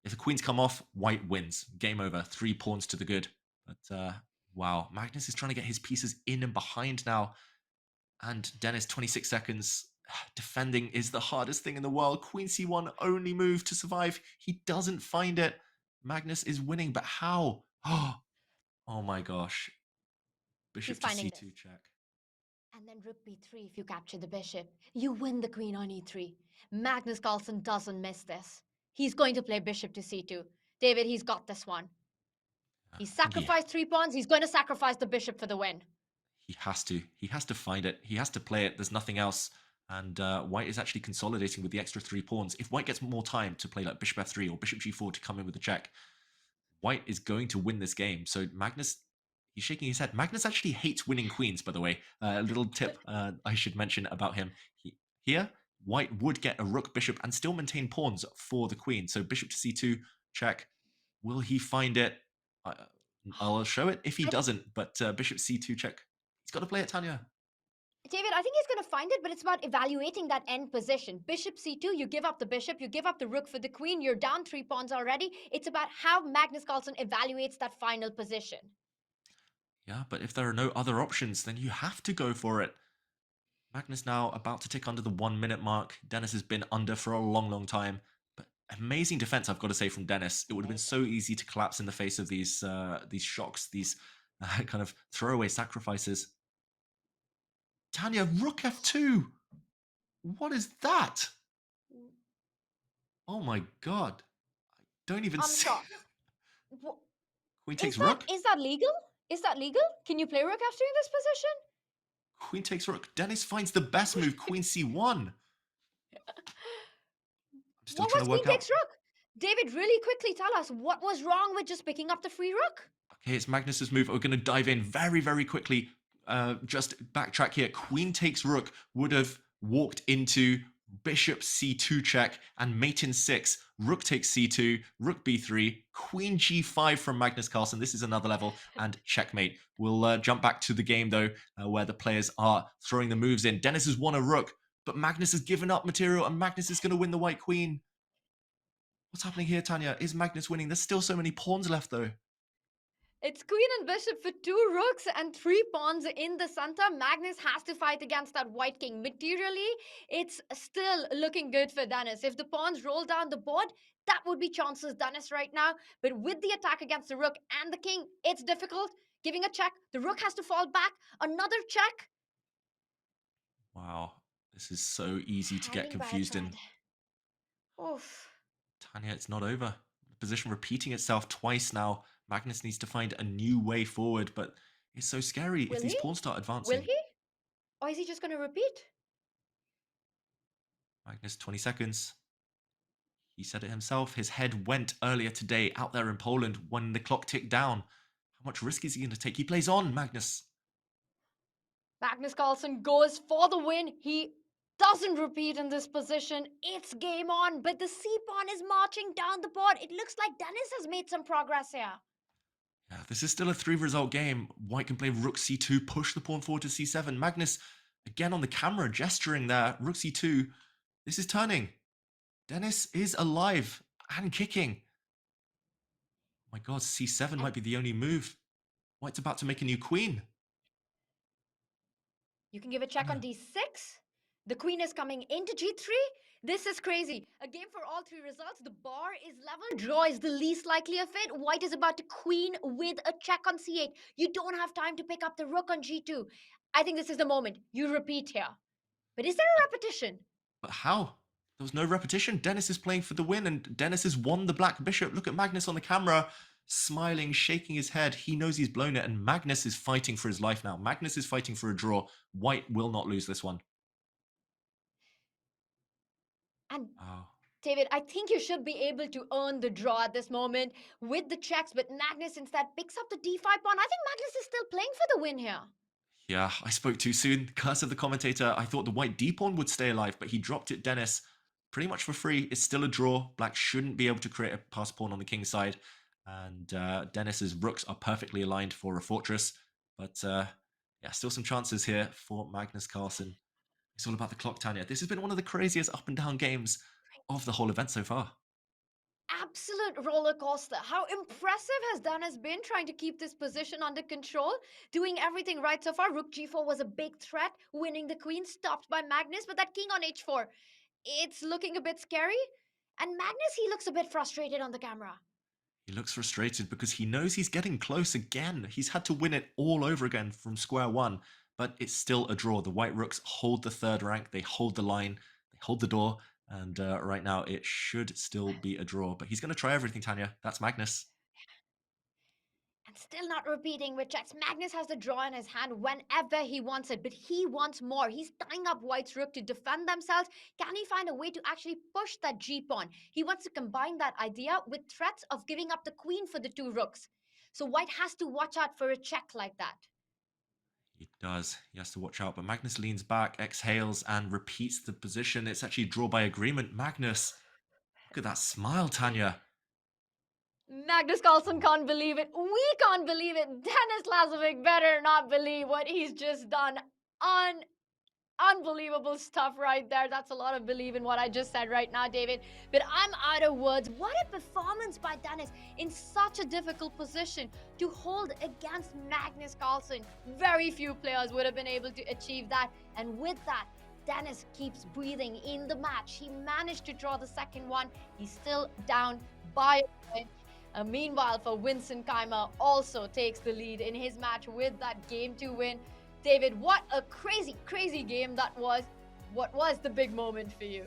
If the queens come off, White wins. Game over. 3 pawns to the good. But wow, Magnus is trying to get his pieces in and behind now. And Dennis, 26 seconds. Defending is the hardest thing in the world. Queen c1, only move to survive. He doesn't find it. Magnus is winning, but how? Oh my gosh. He's Bishop to finding this. c2 check. And then rook b3 if you capture the bishop. You win the queen on e3. Magnus Carlsen doesn't miss this. He's going to play bishop to c2. David, he's got this one. He I think he sacrificed 3 pawns. He's going to sacrifice the bishop for the win. He has to. He has to find it. He has to play it. There's nothing else. And White is actually consolidating with the extra 3 pawns. If White gets more time to play like Bishop F3 or Bishop G4 to come in with a check, White is going to win this game. So Magnus, he's shaking his head. Magnus actually hates winning queens, by the way. A little tip I should mention about him. Here, White would get a rook, bishop, and still maintain pawns for the queen. So Bishop to C2, check. Will he find it? I, I'll show it if he I think, doesn't, but Bishop C2, check. He's got to play it, Tanya. David, I think he's going to find it, but it's about evaluating that end position. Bishop c2, you give up the bishop, you give up the rook for the queen, you're down 3 pawns already. It's about how Magnus Carlsen evaluates that final position. Yeah, but if there are no other options, then you have to go for it. Magnus now about to tick under the 1 minute mark. Dennis has been under for a long, long time. But amazing defense, I've got to say, from Dennis. It would have been Amazing. so easy to collapse in the face of these shocks, these kind of throwaway sacrifices. Tanya, Rook F2. What is that? Oh my god. Don't even I'm see. shocked. Wh- Queen Is takes that Rook. is that legal? Is that legal? Can you play rook after in this position? Queen takes Rook. Dennis finds the best move, Queen C1. I'm still What trying was to queen work out. takes rook? David, really quickly tell us what was wrong with just picking up the free rook? Okay, it's Magnus's move. We're going to dive in very, very quickly. Just backtrack here. Queen takes rook would have walked into bishop c2 check and mate in 6. Rook takes c2, rook b3, queen g5 from Magnus Carlsen. This is another level, and checkmate. We'll jump back to the game, though, where the players are throwing the moves in. Dennis has won a rook, but Magnus has given up material, and Magnus is going to win the white queen. What's happening here, Tanya? Is Magnus winning? There's still so many pawns left, though. It's queen and bishop for 2 rooks and 3 pawns in the center. Magnus has to fight against that white king. Materially, it's still looking good for Dennis. If the pawns roll down the board, that would be chances Dennis right now. But with the attack against the rook and the king, it's difficult. Giving a check, the rook has to fall back. Another check. Wow, this is so easy to get Hanging by a confused in. thread. Oof. Tanya, it's not over. The position repeating itself twice now. Magnus needs to find a new way forward, but it's so scary if Will these he? pawns start Will advancing. he? Or is he just going to repeat? Magnus, 20 seconds. He said it himself. His head went earlier today out there in Poland when the clock ticked down. How much risk is he going to take? He plays on, Magnus. Magnus Carlsen goes for the win. He doesn't repeat in this position. It's game on, but the C pawn is marching down the board. It looks like Dennis has made some progress here. Yeah, this is still a 3 result game. White can play rook c2, push the pawn forward to c7. Magnus, again on the camera, gesturing there. Rook c2. This is turning. Dennis is alive and kicking. Oh my god, c7 And might be the only move. White's about to make a new queen. You can give a check on Tanya, d6. The queen is coming into g3. This is crazy. A game for all three results. The bar is level. Draw is the least likely of it. White is about to queen with a check on c8. You don't have time to pick up the rook on g2. I think this is the moment. You repeat here. But is there a repetition? but how? There was no repetition. Dennis is playing for the win, and Dennis has won the black bishop. Look at Magnus on the camera, smiling, shaking his head. He knows he's blown it, and Magnus is fighting for his life now. Magnus is fighting for a draw. White will not lose this one. And Oh, David, I think you should be able to earn the draw at this moment with the checks, but Magnus instead picks up the d5 pawn. I think Magnus is still playing for the win here. yeah, I spoke too soon. Curse of the commentator. I thought the white d pawn would stay alive, but he dropped it, Dennis, pretty much for free. It's still a draw. Black shouldn't be able to create a pass pawn on the king side. And Dennis's rooks are perfectly aligned for a fortress. But yeah, still some chances here for Magnus Carlsen. It's all about the clock, Tanya. This has been one of the craziest up and down games of the whole event so far. Absolute roller coaster. How impressive has Dennis been trying to keep this position under control, doing everything right so far. Rook g4 was a big threat, winning the queen, stopped by Magnus, but that king on h4, it's looking a bit scary. And Magnus, he looks a bit frustrated on the camera. He looks frustrated because he knows he's getting close again. He's had to win it all over again from square one, but it's still a draw. The white rooks hold the third rank, they hold the line, they hold the door, and right now it should still be a draw. But he's going to try everything, Tanya. That's Magnus. And still not repeating with checks. Magnus has the draw in his hand whenever he wants it, but he wants more. He's tying up White's rook to defend themselves. Can he find a way to actually push that g-pawn? He wants to combine that idea with threats of giving up the queen for the two rooks. So White has to watch out for a check like that. He does. He has to watch out. But Magnus leans back, exhales, and repeats the position. It's actually draw by agreement. Magnus, look at that smile, Tanya. Magnus Carlsen can't believe it. We can't believe it. Dennis Lazovic better not believe what he's just done. Unbelievable stuff right there. That's a lot of belief in what I just said right now, David. But I'm out of words. What a performance by Dennis in such a difficult position to hold against Magnus Carlsen. Very few players would have been able to achieve that. And with that, Dennis keeps breathing in the match. He managed to draw the second one. He's still down by a point. Meanwhile, for Vincent Keimer, also takes the lead in his match with that game to win. David, what a crazy, crazy game that was. What was the big moment for you?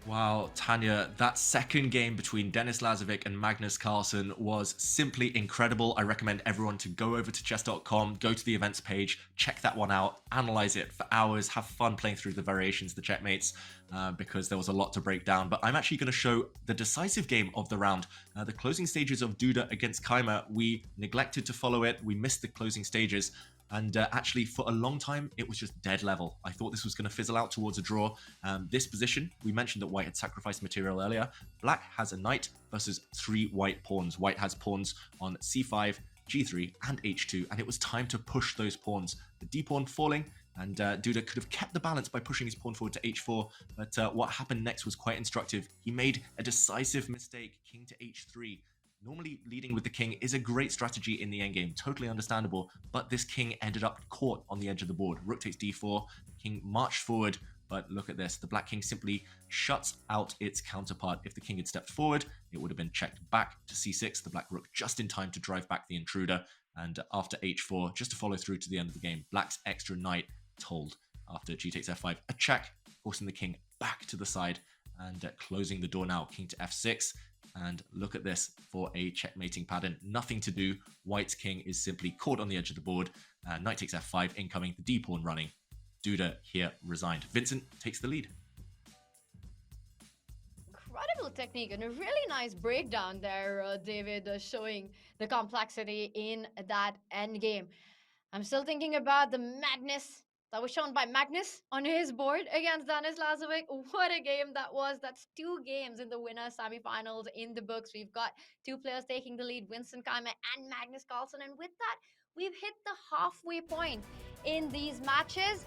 Wow, Tanya, that second game between Dennis Lazovic and Magnus Carlsen was simply incredible. I recommend everyone to go over to chess.com, go to the events page, check that one out, analyze it for hours, have fun playing through the variations, the checkmates, because there was a lot to break down. But I'm actually going to show the decisive game of the round, the closing stages of Duda against Keimer. We neglected to follow it. We missed the closing stages. And actually, for a long time, it was just dead level. I thought this was going to fizzle out towards a draw. This position, we mentioned that White had sacrificed material earlier. Black has a knight versus 3 white pawns. White has pawns on c5, g3, and h2, and it was time to push those pawns. The d pawn falling, and Duda could have kept the balance by pushing his pawn forward to h4, but what happened next was quite instructive. He made a decisive mistake, king to h3. Normally, leading with the king is a great strategy in the endgame, totally understandable, but this king ended up caught on the edge of the board. Rook takes d4, the king marched forward, but look at this. The black king simply shuts out its counterpart. If the king had stepped forward, it would have been checked back to c6, the black rook just in time to drive back the intruder, and after h4, just to follow through to the end of the game, black's extra knight told after g takes f5, a check, forcing the king back to the side, and closing the door now, king to f6. And look at this for a checkmating pattern. Nothing to do. White's king is simply caught on the edge of the board. Knight takes f5, incoming, the d-pawn running. Duda here resigned. Vincent takes the lead. Incredible technique and a really nice breakdown there, David, showing the complexity in that endgame. I'm still thinking about the madness that was shown by Magnus on his board against Danis Lazovic. What a game that was. That's 2 games in the winner semifinals in the books. We've got 2 players taking the lead, Vincent Keimer and Magnus Carlsen. And with that, we've hit the halfway point in these matches.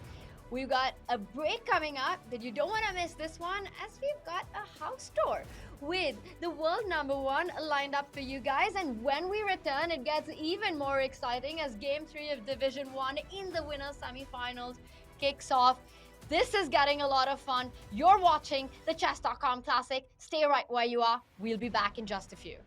We've got a break coming up, but you don't want to miss this one as we've got a house tour with the world #1 lined up for you guys. And when we return, it gets even more exciting as Game 3 of Division 1 in the winners semifinals kicks off. This is getting a lot of fun. You're watching the Chess.com Classic. Stay right where you are. We'll be back in just a few.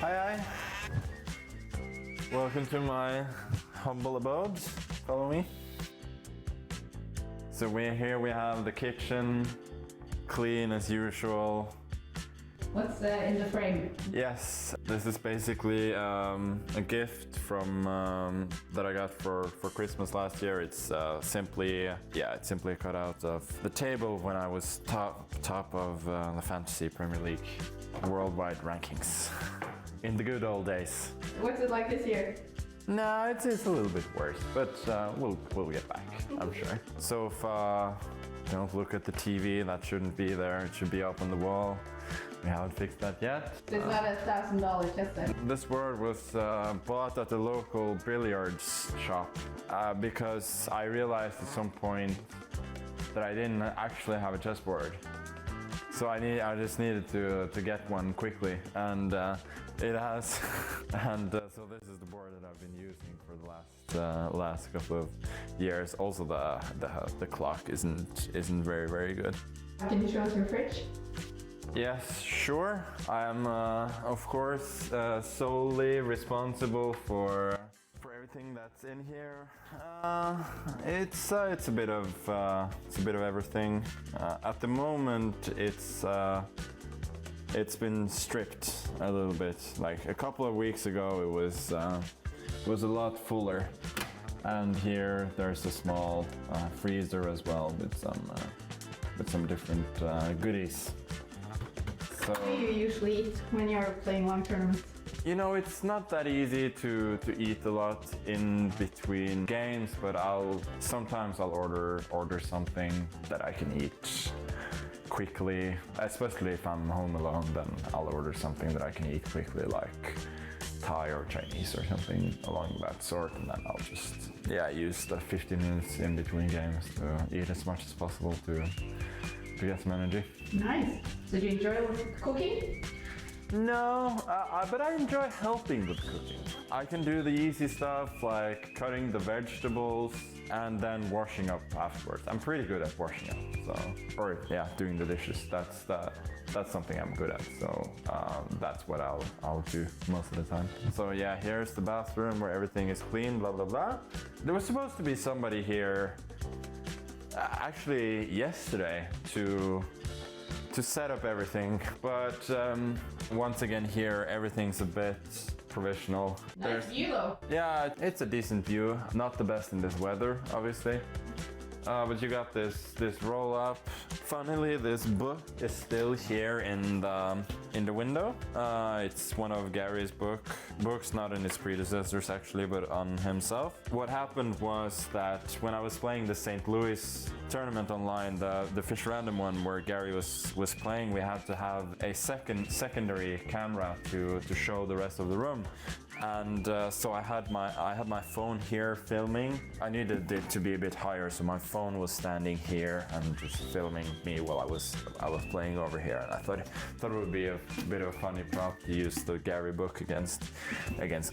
Hi. Welcome to my humble abode. Follow me. So we're here, we have the kitchen, clean as usual. What's in the frame? Yes, this is basically a gift from that I got for Christmas last year. It's simply a cutout of the table when I was top of the Fantasy Premier League worldwide rankings in the good old days. What's it like this year? No, it's a little bit worse, but we'll get back, I'm sure. So if don't look at the TV, that shouldn't be there. It should be up on the wall. We haven't fixed that yet. It's not $1,000 just then. This board was bought at the local billiards shop because I realized at some point that I didn't actually have a chessboard. So I just needed to get one quickly, and it has. And so this is the board that I've been using for the last couple of years. Also, the clock isn't very good. Can you show us your fridge? Yes, sure. I am, of course, solely responsible for everything that's in here. It's a bit of everything. At the moment, it's been stripped a little bit. Like a couple of weeks ago, it was a lot fuller. And here there's a small freezer as well with some different goodies. So, What do you usually eat when you're playing long tournaments? you know, it's not that easy to eat a lot in between games, but sometimes I'll order something that I can eat quickly. Especially if I'm home alone, then I'll order something that I can eat quickly, like Thai or Chinese or something along that sort, and then I'll just use the 15 minutes in between games to eat as much as possible to get some energy. Nice. So do you enjoy cooking? No, but I enjoy helping with cooking. I can do the easy stuff like cutting the vegetables and then washing up afterwards. I'm pretty good at washing up, doing the dishes. That's something I'm good at. So that's what I'll do most of the time. So yeah, here's the bathroom where everything is clean. Blah blah blah. There was supposed to be somebody here actually yesterday to set up everything, but once again here everything's a bit provisional. Nice view though. Yeah, it's a decent view. Not the best in this weather, obviously. But you got this roll up. Funnily, this book is still here in the window. It's one of Gary's books, not in his predecessors actually, but on himself. What happened was that when I was playing the St. Louis tournament online, the Fish Random one where Gary was playing, we had to have a secondary camera to show the rest of the room. And so I had my phone here filming. I needed it to be a bit higher, so my phone was standing here and just filming me while I was playing over here. And I thought it would be a bit of a funny prop to use the Gary book against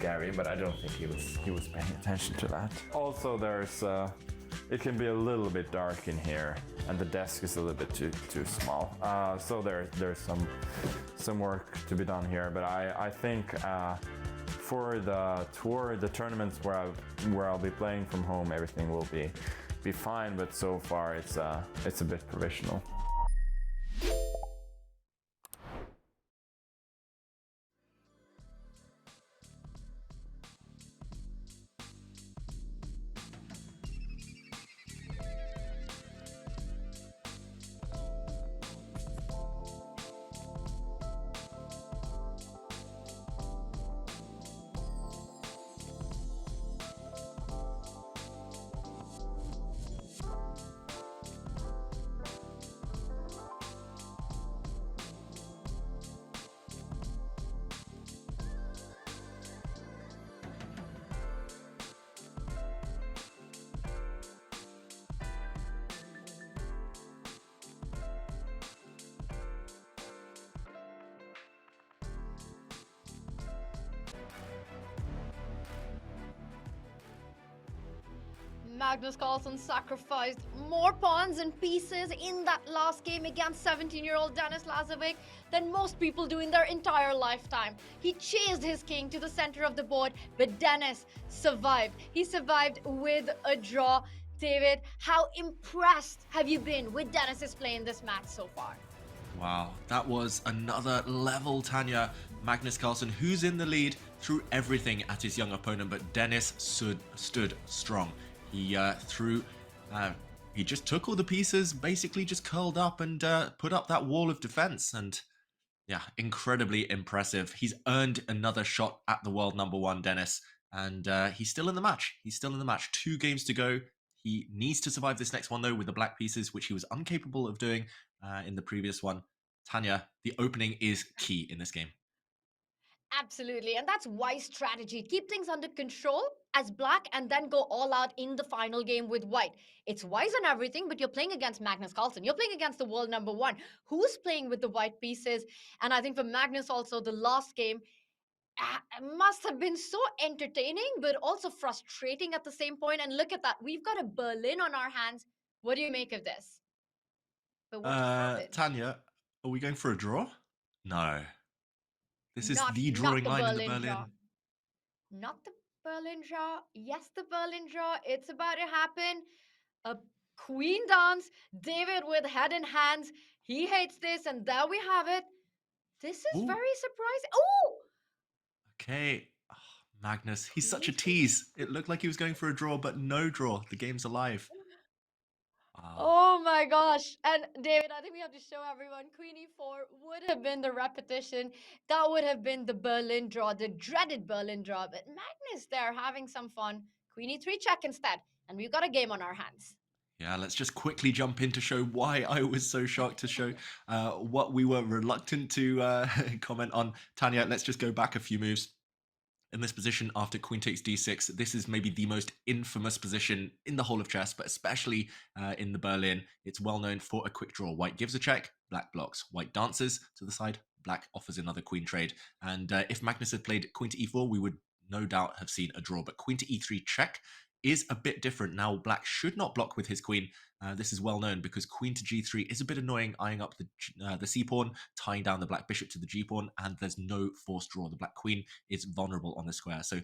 Gary, but I don't think he was paying attention to that. Also, it can be a little bit dark in here, and the desk is a little bit too small. So there's some work to be done here, but I think. For the tour, the tournaments where I'll be playing from home, everything will be fine. But so far, it's a bit provisional. Magnus Carlsen sacrificed more pawns and pieces in that last game against 17-year-old Denis Lazovic than most people do in their entire lifetime. He chased his king to the center of the board, but Denis survived. He survived with a draw. David, how impressed have you been with Denis's play in this match so far? Wow, that was another level, Tanya. Magnus Carlsen, who's in the lead, threw everything at his young opponent, but Denis stood strong. He he just took all the pieces, basically just curled up and put up that wall of defense. And yeah, incredibly impressive. He's earned another shot at the world number one, Denis, and he's still in the match. He's still in the match. 2 games to go. He needs to survive this next one, though, with the black pieces, which he was incapable of doing in the previous one. Tanya, the opening is key in this game. Absolutely, and that's wise strategy. Keep things under control as black and then go all out in the final game with white. It's wise on everything, but you're playing against Magnus Carlsen. You're playing against the world number one. Who's playing with the white pieces? And I think for Magnus also, the last game must have been so entertaining, but also frustrating at the same point. And look at that. We've got a Berlin on our hands. What do you make of this? But what just happened? Tanya, are we going for a draw? No. This is Not the not drawing the line in the Berlin draw. Berlin. Not the Berlin draw. Yes, the Berlin draw. It's about to happen. A queen dance. David with head in hands. He hates this, and there we have it. This is Ooh. very surprising. Oh! Okay. Ah, Magnus, he's such a Queen tease. It looked like he was going for a draw, but no draw. The game's alive. Wow. Oh my gosh. And David, I think we have to show everyone Queen e4 would have been the repetition. That would have been the Berlin draw, the dreaded Berlin draw. But Magnus there having some fun. Queen e3 check instead. And we've got a game on our hands. Yeah, let's just quickly jump in to show why I was so shocked, to show what we were reluctant to comment on. Tanya, let's just go back a few moves. In this position after queen takes d6, this is maybe the most infamous position in the whole of chess, but especially in the Berlin. It's well known for a quick draw. White gives a check, black blocks. White dances to the side, black offers another queen trade. And if Magnus had played queen to e4, we would no doubt have seen a draw. But queen to e3 check is a bit different. Now, black should not block with his queen. This is well known because queen to g3 is a bit annoying, eyeing up the c pawn, tying down the black bishop to the g pawn, and there's no forced draw. The black queen is vulnerable on the square. So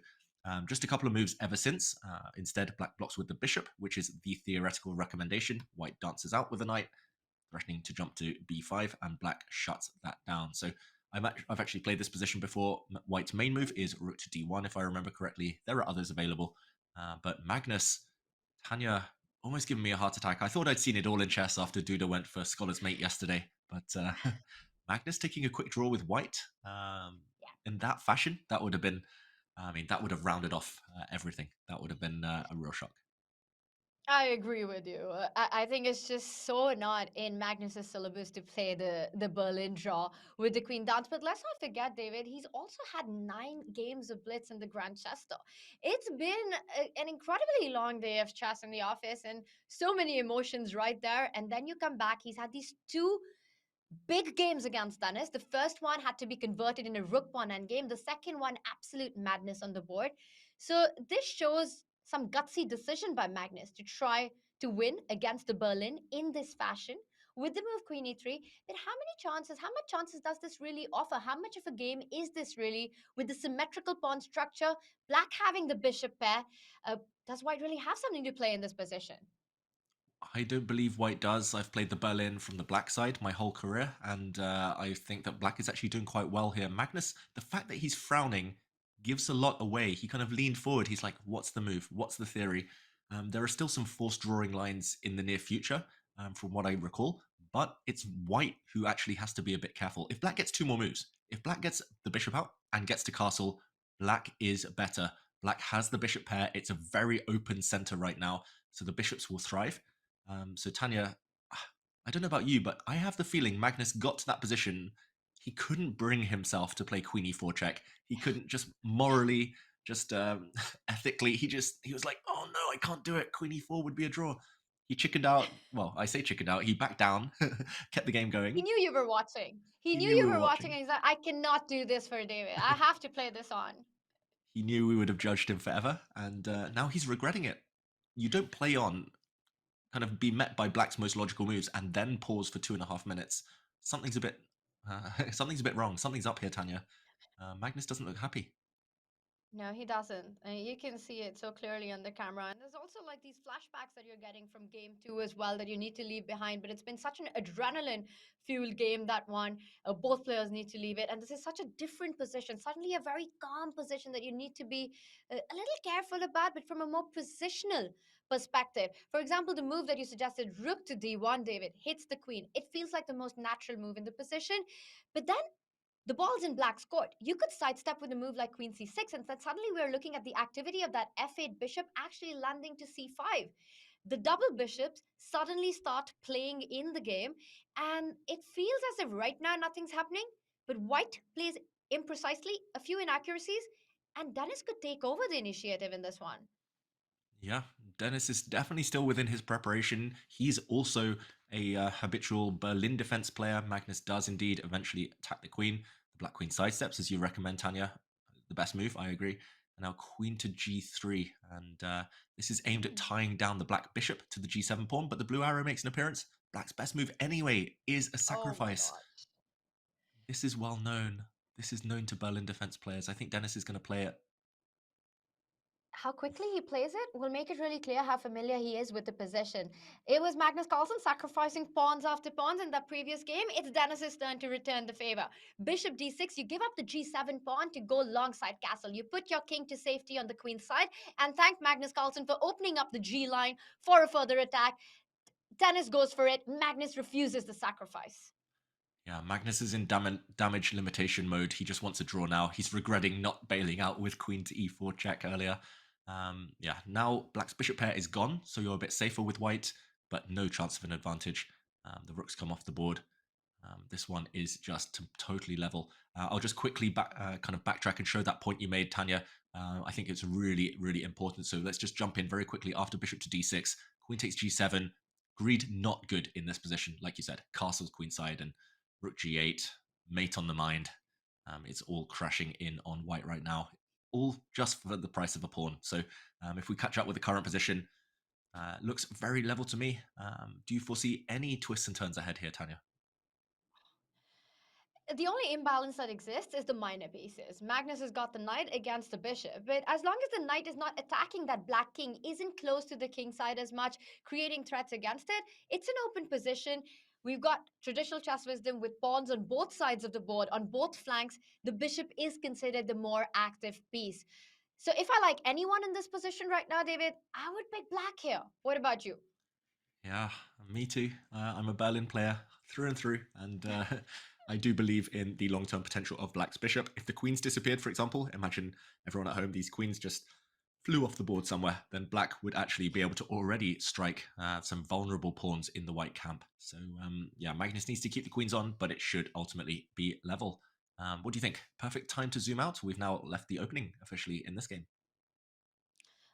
just a couple of moves ever since. Instead, black blocks with the bishop, which is the theoretical recommendation. White dances out with the knight, threatening to jump to b5, and black shuts that down. So I've actually played this position before. White's main move is rook to d1, if I remember correctly. There are others available. But Magnus, Tanya, almost giving me a heart attack. I thought I'd seen it all in chess after Duda went for Scholar's Mate yesterday. But Magnus taking a quick draw with white in that fashion, that would have been, that would have rounded off everything. That would have been a real shock. I agree with you. I think it's just so not in Magnus's syllabus to play the Berlin draw with the queen dance. But let's not forget, David, he's also had 9 games of blitz in the Grand Chester. It's been an incredibly long day of chess in the office and so many emotions right there. And then you come back, he's had these 2 big games against Dennis. The first one had to be converted in a rook pawn endgame. The second one, absolute madness on the board. So this shows some gutsy decision by Magnus to try to win against the Berlin in this fashion with the move queen e3. But how much chances does this really offer? How much of a game is this really with the symmetrical pawn structure, black having the bishop pair? Does white really have something to play in this position? I don't believe white does. I've played the Berlin from the black side my whole career, and I think that black is actually doing quite well here. Magnus, the fact that he's frowning gives a lot away. He kind of leaned forward. He's like, what's the move? What's the theory? There are still some forced drawing lines in the near future, from what I recall, but it's white who actually has to be a bit careful. If black gets 2 more moves, if black gets the bishop out and gets to castle, black is better. Black has the bishop pair. It's a very open center right now, so the bishops will thrive. So Tanya, I don't know about you, but I have the feeling Magnus got to that position. He couldn't bring himself to play queen e4 check. He couldn't just morally, just ethically. He was like, oh no, I can't do it. Queen e4 would be a draw. He chickened out. Well, I say chickened out. He backed down, kept the game going. He knew you were watching. He knew knew you we were were watching, watching. and he's like, I cannot do this for David. I have to play this on. He knew we would have judged him forever, and now he's regretting it. you don't play on, kind of be met by black's most logical moves, and then pause for 2.5 minutes. Something's a bit, something's a bit wrong. Something's up here, Tanya. Magnus doesn't look happy. No, he doesn't. And you can see it so clearly on the camera. And there's also like these flashbacks that you're getting from game two as well that you need to leave behind. But it's been such an adrenaline fueled game, that one. Both players need to leave it. And this is such a different position, suddenly a very calm position that you need to be a little careful about, but from a more positional perspective. For example, the move that you suggested, rook to d1, David, hits the queen. It feels like the most natural move in the position. But then the ball's in black's court. You could sidestep with a move like queen c6, and then suddenly we're looking at the activity of that f8 bishop actually landing to c5. The double bishops suddenly start playing in the game, and it feels as if right now nothing's happening, but white plays imprecisely, a few inaccuracies, and Dennis could take over the initiative in this one. Yeah, Dennis is definitely still within his preparation. He's also a habitual Berlin defense player. Magnus does indeed eventually attack the queen. The black queen sidesteps, as you recommend, Tanya. The best move, I agree. And now queen to g3. And this is aimed at tying down the black bishop to the g7 pawn, but the blue arrow makes an appearance. Black's best move anyway is a Oh my sacrifice. god. This is well known. This is known to Berlin defense players. I think Dennis is going to play it. How quickly he plays it will make it really clear how familiar he is with the position. It was Magnus Carlsen sacrificing pawns after pawns in the previous game. It's Dennis's turn to return the favor. Bishop d6, you give up the g7 pawn to go longside castle. You put your king to safety on the queen's side and thank Magnus Carlsen for opening up the g line for a further attack. Dennis goes for it. Magnus refuses the sacrifice. Yeah, Magnus is in damage limitation mode. He just wants a draw now. He's regretting not bailing out with queen to e4 check earlier. Yeah, now black's bishop pair is gone, so you're a bit safer with white, but no chance of an advantage. The rooks come off the board. This one is just totally level. I'll just quickly kind of backtrack and show that point you made, Tanya. I think it's really, really important. So let's just jump in very quickly. After bishop to d6, queen takes g7. Greed not good in this position, like you said. Castle's queenside and rook g8, mate on the mind. It's all crashing in on white right now, all just for the price of a pawn. So if we catch up with the current position, looks very level to me. Do you foresee any twists and turns ahead here, Tanya? The only imbalance that exists is the minor pieces. Magnus has got the knight against the bishop, but as long as the knight is not attacking that black king, isn't close to the king side as much, creating threats against it, it's an open position. We've got traditional chess wisdom with pawns on both sides of the board, on both flanks. The bishop is considered the more active piece. So if I like anyone in this position right now, David, I would pick black here. What about you? Yeah, me too. I'm a Berlin player through and through, and I do believe in the long-term potential of Black's bishop. If the queens disappeared, for example, imagine everyone at home, these queens just flew off the board somewhere, then Black would actually be able to already strike some vulnerable pawns in the white camp. So yeah, Magnus needs to keep the queens on, but it should ultimately be level. What do you think? Perfect time to zoom out. We've now left the opening officially in this game.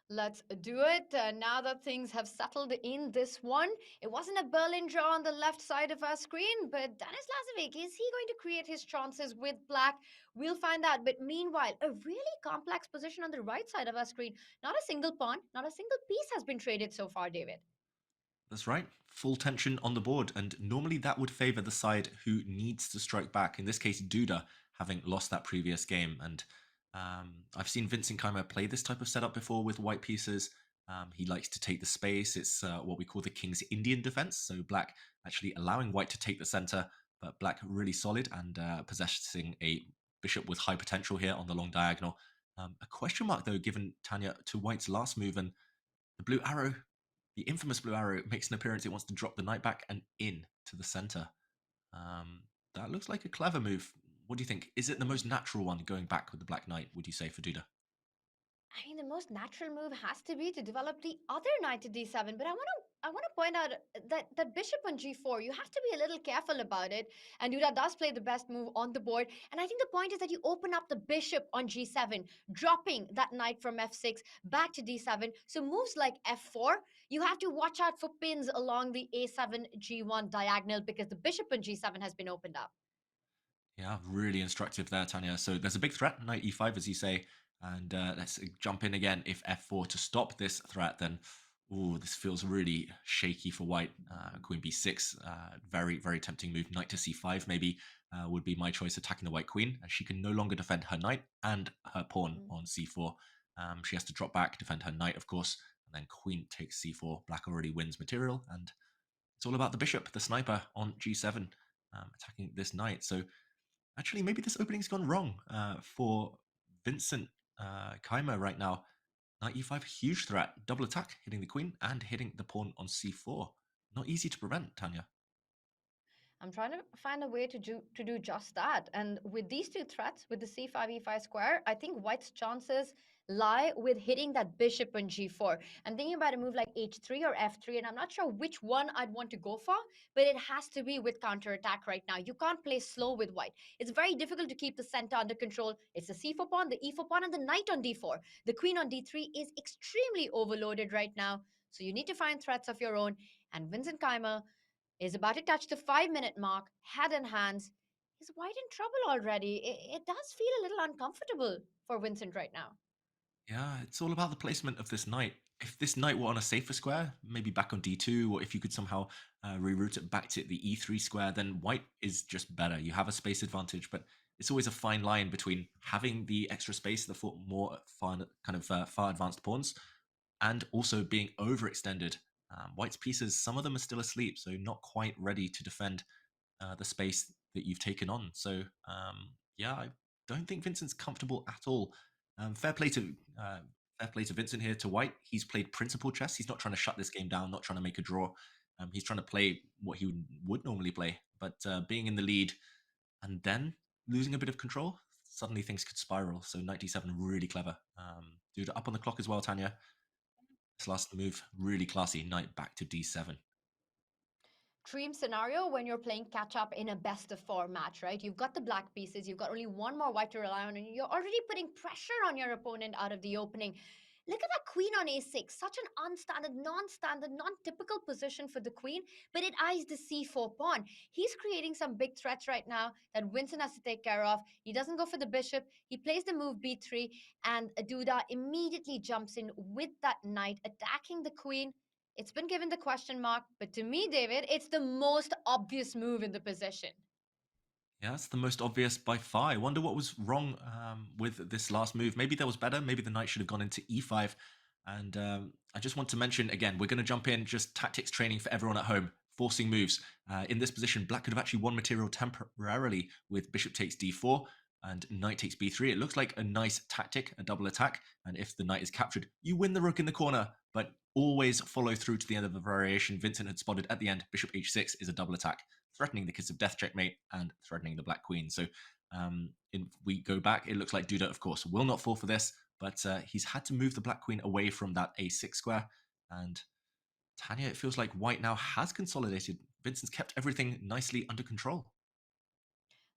Let's do it. Now that things have settled in this one, it wasn't a Berlin draw on the left side of our screen, but Dennis Lazovic, is he going to create his chances with black? We'll find out. But meanwhile, a really complex position on the right side of our screen. Not a single pawn, not a single piece has been traded so far, David. That's right. Full tension on the board, and normally that would favor the side who needs to strike back. In this case, Duda, having lost that previous game. And I've seen Vincent Keimer play this type of setup before with white pieces. He likes to take the space. It's what we call the King's Indian defense. So black actually allowing white to take the center, but black really solid and possessing a bishop with high potential here on the long diagonal. A question mark, though, given Tanya to white's last move, and the blue arrow, the infamous blue arrow, makes an appearance. It wants to drop the knight back and in to the center. That looks like a clever move. What do you think? Is it the most natural one going back with the black knight, would you say, for Duda? I mean, the most natural move has to be to develop the other knight to d7. But I want to point out that bishop on g4, you have to be a little careful about it. And Duda does play the best move on the board. And I think the point is that you open up the bishop on g7, dropping that knight from f6 back to d7. So moves like f4, you have to watch out for pins along the a7 g1 diagonal because the bishop on g7 has been opened up. Yeah, really instructive there, Tanya. So there's a big threat, knight e5, as you say. And let's jump in again. If f4 to stop this threat, then Ooh, this feels really shaky for white. Queen b6, very, very tempting move. Knight to c5 maybe would be my choice, attacking the white queen. And she can no longer defend her knight and her pawn Mm. on c4. She has to drop back, defend her knight, of course, and then queen takes c4. Black already wins material, and it's all about the bishop, the sniper on g7, attacking this knight. So actually, maybe this opening's gone wrong for Vincent Keimer right now. Knight e5, huge threat. Double attack, hitting the queen and hitting the pawn on c4. Not easy to prevent, Tanya. I'm trying to find a way to do just that. And with these two threats, with the c5 e5 square, I think white's chances lie with hitting that bishop on g4. I'm thinking about a move like h3 or f3, and I'm not sure which one I'd want to go for, but it has to be with counterattack right now. You can't play slow with white. It's very difficult to keep the center under control. It's the c4 pawn, the e4 pawn, and the knight on d4. The queen on d3 is extremely overloaded right now. So you need to find threats of your own. And Vincent Keimer is about to touch the 5 minute mark, head in hands. Is White in trouble already? It does feel a little uncomfortable for Vincent right now. Yeah, it's all about the placement of this knight. If this knight were on a safer square, maybe back on d2, or if you could somehow reroute it back to the e3 square, then white is just better. You have a space advantage, but it's always a fine line between having the extra space, the more far advanced pawns, and also being overextended. White's pieces, some of them are still asleep, so not quite ready to defend the space that you've taken on. So yeah, I don't think Vincent's comfortable at all. Fair play to Vincent here. To White, he's played principal chess. He's not trying to shut this game down, not trying to make a draw. He's trying to play what he would normally play, but being in the lead and then losing a bit of control, suddenly things could spiral. So knight d7, really clever. Dude, up on the clock as well, Tanya. This last move, really classy. Knight back to d7. Dream scenario when you're playing catch up in a best of four match, right? You've got the black pieces, you've got only one more white to rely on, and you're already putting pressure on your opponent out of the opening. Look at that queen on a6, such an unstandard, non-standard, non-typical position for the queen, but it eyes the c4 pawn. He's creating some big threats right now that Vincent has to take care of. He doesn't go for the bishop, he plays the move b3, and Duda immediately jumps in with that knight, attacking the queen. It's been given the question mark, but to me, David, it's the most obvious move in the position. Yeah, that's the most obvious by far. I wonder what was wrong with this last move. Maybe that was better. Maybe the knight should have gone into e5. And I just want to mention again, we're going to jump in just tactics training for everyone at home. Forcing moves. In this position, black could have actually won material temporarily with bishop takes d4 and knight takes b3. It looks like a nice tactic, a double attack. And if the knight is captured, you win the rook in the corner. But always follow through to the end of the variation. Vincent had spotted at the end, bishop h6 is a double attack, threatening the kiss of death checkmate and threatening the black queen. So if we go back, it looks like Duda, of course, will not fall for this, but he's had to move the black queen away from that a6 square. And Tanya, it feels like white now has consolidated. Vincent's kept everything nicely under control.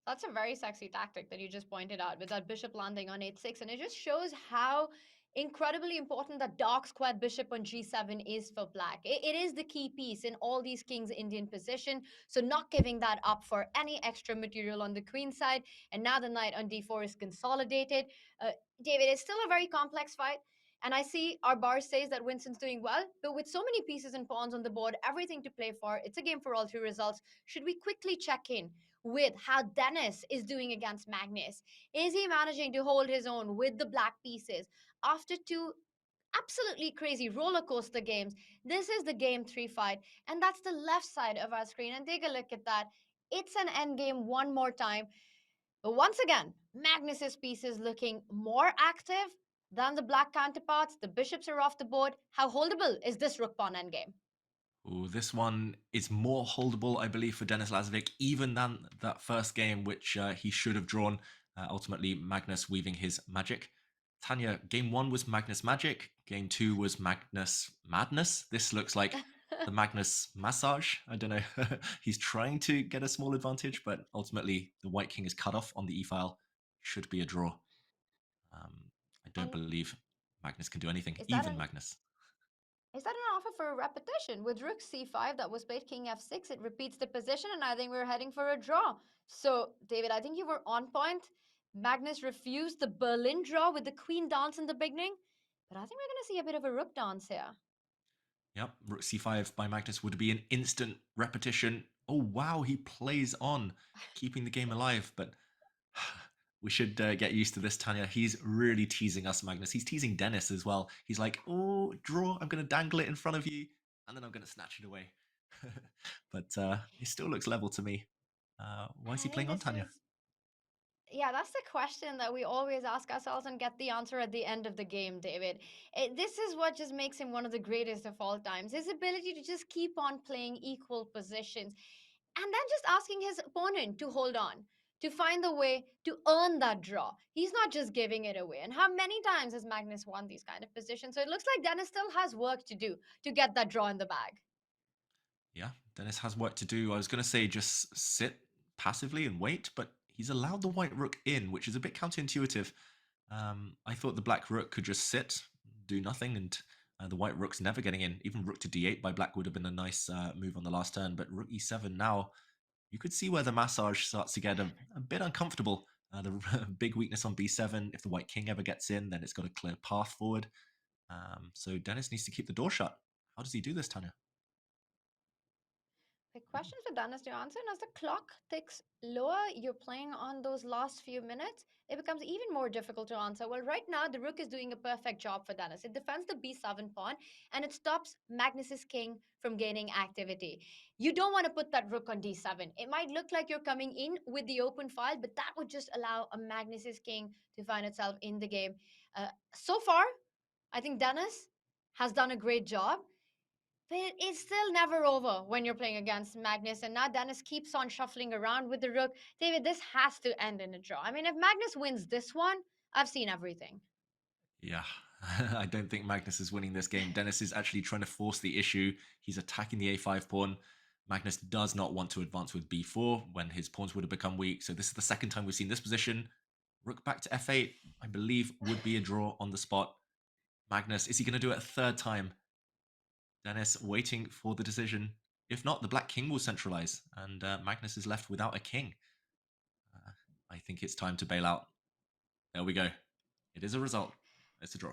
That's a very sexy tactic that you just pointed out with that bishop landing on h6. And it just shows how incredibly important that dark squared bishop on g7 is for black. It is the key piece in all these kings Indian position. So not giving that up for any extra material on the queen side. And now the knight on d4 is consolidated. David, it's still a very complex fight. And I see our bar says that Winston's doing well, but with so many pieces and pawns on the board, everything to play for, it's a game for all three results. Should we quickly check in with how Dennis is doing against Magnus? Is he managing to hold his own with the black pieces after two absolutely crazy roller coaster games? This is the game three fight, and that's the left side of our screen. And take a look at that. It's an end game one more time. But once again, Magnus's piece is looking more active than the black counterparts. The bishops are off the board. How holdable is this rook pawn endgame? Ooh, this one is more holdable, I believe, for Denis Lazovic, even than that first game, which he should have drawn. Ultimately, Magnus weaving his magic. Tanya, game one was Magnus magic. Game two was Magnus madness. This looks like the Magnus massage. I don't know. He's trying to get a small advantage, but ultimately, the White King is cut off on the e file. Should be a draw. Um, I don't And believe Magnus can do anything, is that even an Magnus. Is that an offer for a repetition? With rook c5 that was played king f6, it repeats the position, and I think we're heading for a draw. So, David, I think you were on point. Magnus refused the Berlin draw with the queen dance in the beginning, but I think we're going to see a bit of a rook dance here. Yep, rook c5 by Magnus would be an instant repetition. Oh, wow, he plays on, keeping the game alive. But we should get used to this, Tanya. He's really teasing us, Magnus. He's teasing Dennis as well. He's like, oh, draw, I'm going to dangle it in front of you, and then I'm going to snatch it away. But it still looks level to me. Why is And he I think playing on, this Tanya? is, yeah, that's the question that we always ask ourselves and get the answer at the end of the game, David. This is what just makes him one of the greatest of all times. His ability to just keep on playing equal positions and then just asking his opponent to hold on, to find the way to earn that draw. He's not just giving it away. And how many times has Magnus won these kind of positions? So it looks like Dennis still has work to do to get that draw in the bag. Yeah, Dennis has work to do. I was going to say just sit passively and wait, but he's allowed the white rook in, which is a bit counterintuitive. I thought the black rook could just sit, do nothing, and the white rook's never getting in. Even rook to d8 by black would have been a nice move on the last turn, but rook e7 now, you could see where the massage starts to get a bit uncomfortable. The big weakness on b7, if the white king ever gets in, then it's got a clear path forward. So Dennis needs to keep the door shut. How does he do this, Tanya? The question for Dennis to answer, and as the clock ticks lower, you're playing on those last few minutes, it becomes even more difficult to answer. Well, right now, the rook is doing a perfect job for Dennis. It defends the b7 pawn, and it stops Magnus's king from gaining activity. You don't want to put that rook on d7. It might look like you're coming in with the open file, but that would just allow a Magnus's king to find itself in the game. So far, I think Dennis has done a great job. But it's still never over when you're playing against Magnus. And now Dennis keeps on shuffling around with the rook. David, this has to end in a draw. I mean, if Magnus wins this one, I've seen everything. Yeah, I don't think Magnus is winning this game. Dennis is actually trying to force the issue. He's attacking the a5 pawn. Magnus does not want to advance with b4 when his pawns would have become weak. So this is the second time we've seen this position. Rook back to f8, I believe, would be a draw on the spot. Magnus, is he going to do it a third time? Dennis waiting for the decision. If not, the black king will centralize, and Magnus is left without a king. I think it's time to bail out. There we go. It is a result. It's a draw.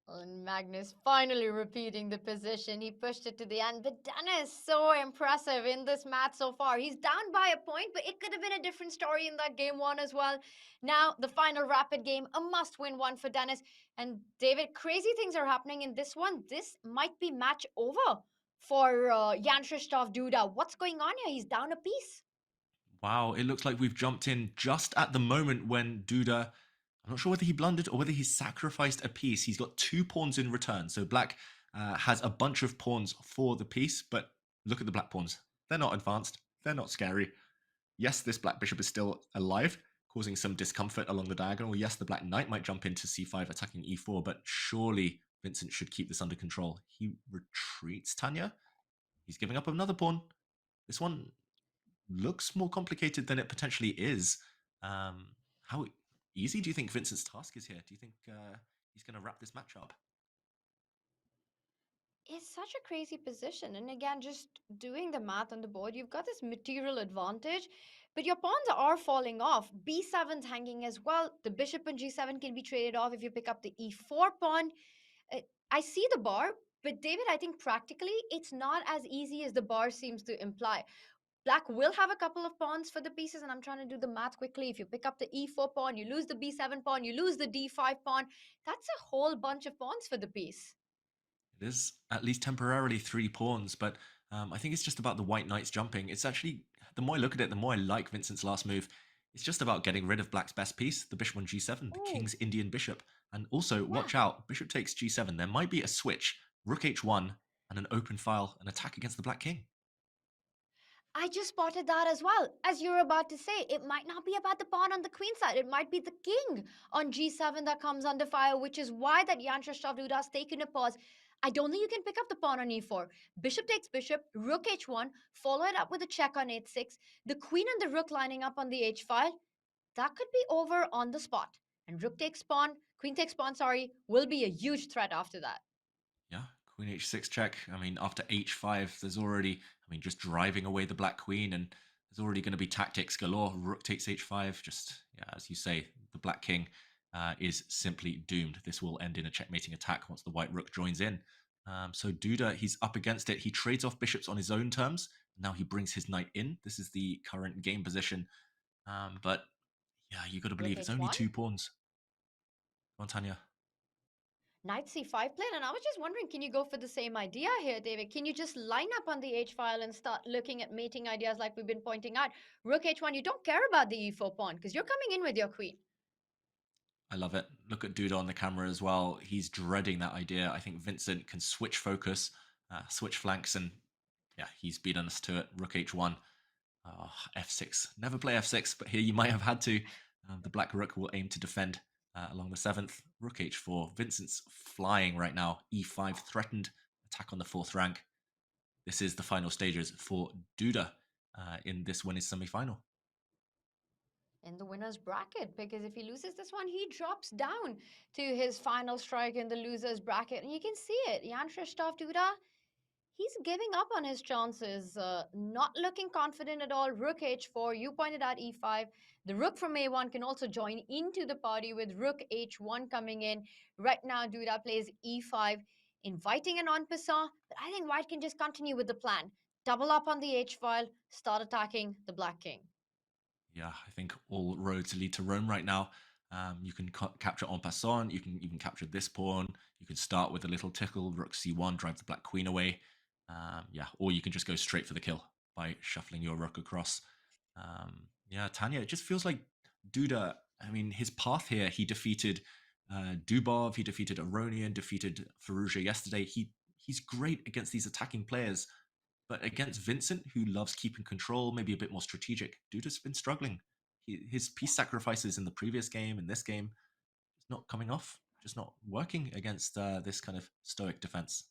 And Magnus finally repeating the position. He pushed it to the end. But Dennis, so impressive in this match so far. He's down by a point, but it could have been a different story in that game one as well. Now, the final rapid game, a must-win one for Dennis. And David, crazy things are happening in this one. This might be match over for Jan Krzysztof Duda. What's going on here? He's down a piece. Wow, it looks like we've jumped in just at the moment when Duda, I'm not sure whether he blundered or whether he sacrificed a piece. He's got 2 pawns in return. So black has a bunch of pawns for the piece, but look at the black pawns. They're not advanced. They're not scary. Yes, this black bishop is still alive, causing some discomfort along the diagonal. Yes, the black knight might jump into c5, attacking e4, but surely Vincent should keep this under control. He retreats, Tanya. He's giving up another pawn. This one looks more complicated than it potentially is. How easy do you think Vincent's task is here? Do you think he's going to wrap this match up? It's such a crazy position. And again, just doing the math on the board, you've got this material advantage, but your pawns are falling off. B7's hanging as well. The bishop and G7 can be traded off if you pick up the E4 pawn. Uh, I see the bar, but David, I think practically it's not as easy as the bar seems to imply. Black will have a couple of pawns for the pieces, and I'm trying to do the math quickly. If you pick up the E4 pawn, you lose the B7 pawn, you lose the D5 pawn. That's a whole bunch of pawns for the piece. It is at least temporarily 3 pawns, but I think it's just about the white knights jumping. It's actually, the more I look at it, the more I like Vincent's last move. It's just about getting rid of black's best piece, the bishop on g7, the Oh, king's Indian bishop. And also, yeah. watch out, bishop takes g7. There might be a switch, rook h1, and an open file, an attack against the black king. I just spotted that as well. As you're about to say, it might not be about the pawn on the queen side. It might be the king on g7 that comes under fire, which is why that Jan Krzysztof Duda has taken a pause. I don't think you can pick up the pawn on e4. Bishop takes bishop, rook h1, follow it up with a check on h6. The queen and the rook lining up on the h file. That could be over on the spot. And rook takes pawn, queen takes pawn, sorry, will be a huge threat after that. Yeah, queen h6 check. I mean, after h5, there's already, I mean, just driving away the black queen, and there's already going to be tactics galore. Rook takes h5. Just, yeah, as you say, the black king is simply doomed. This will end in a checkmating attack once the white rook joins in. So Duda, he's up against it. He trades off bishops on his own terms. Now he brings his knight in. This is the current game position. But yeah, you got to Rook believe it's only h1. 2 pawns. Come on, Tanya. Knight c5 played, and I was just wondering, can you go for the same idea here, David? Can you just line up on the h file and start looking at mating ideas like we've been pointing out? Rook h1, you don't care about the e4 pawn because you're coming in with your queen. I love it. Look at Duda on the camera as well. He's dreading that idea. I think Vincent can switch focus, switch flanks, and yeah, he's beaten us to it. Rook h1. Oh, f6. Never play f6, but here you might have had to. The black rook will aim to defend along the 7th. Rook h4. Vincent's flying right now. e5 threatened. Attack on the 4th rank. This is the final stages for Duda in this winners semi-final. In the winner's bracket, because if he loses this one, he drops down to his final strike in the loser's bracket. And you can see it. Jan Krzysztof Duda, he's giving up on his chances, not looking confident at all. Rook h4, you pointed out e5. The rook from a1 can also join into the party with rook h1 coming in. Right now, Duda plays e5, inviting an en passant, but I think white can just continue with the plan. Double up on the h file, start attacking the black king. Yeah, I think all roads lead to Rome right now. You can capture en passant. You can even capture this pawn. You can start with a little tickle, rook c1, drive the black queen away. Yeah, or you can just go straight for the kill by shuffling your rook across. Yeah, Tanya, it just feels like Duda. I mean, his path here. He defeated Dubov. He defeated Aronian. Defeated Firouzja yesterday. He's great against these attacking players. But against Vincent, who loves keeping control, maybe a bit more strategic, Duda's been struggling. His piece sacrifices in the previous game and this game is not coming off, just not working against this kind of stoic defense.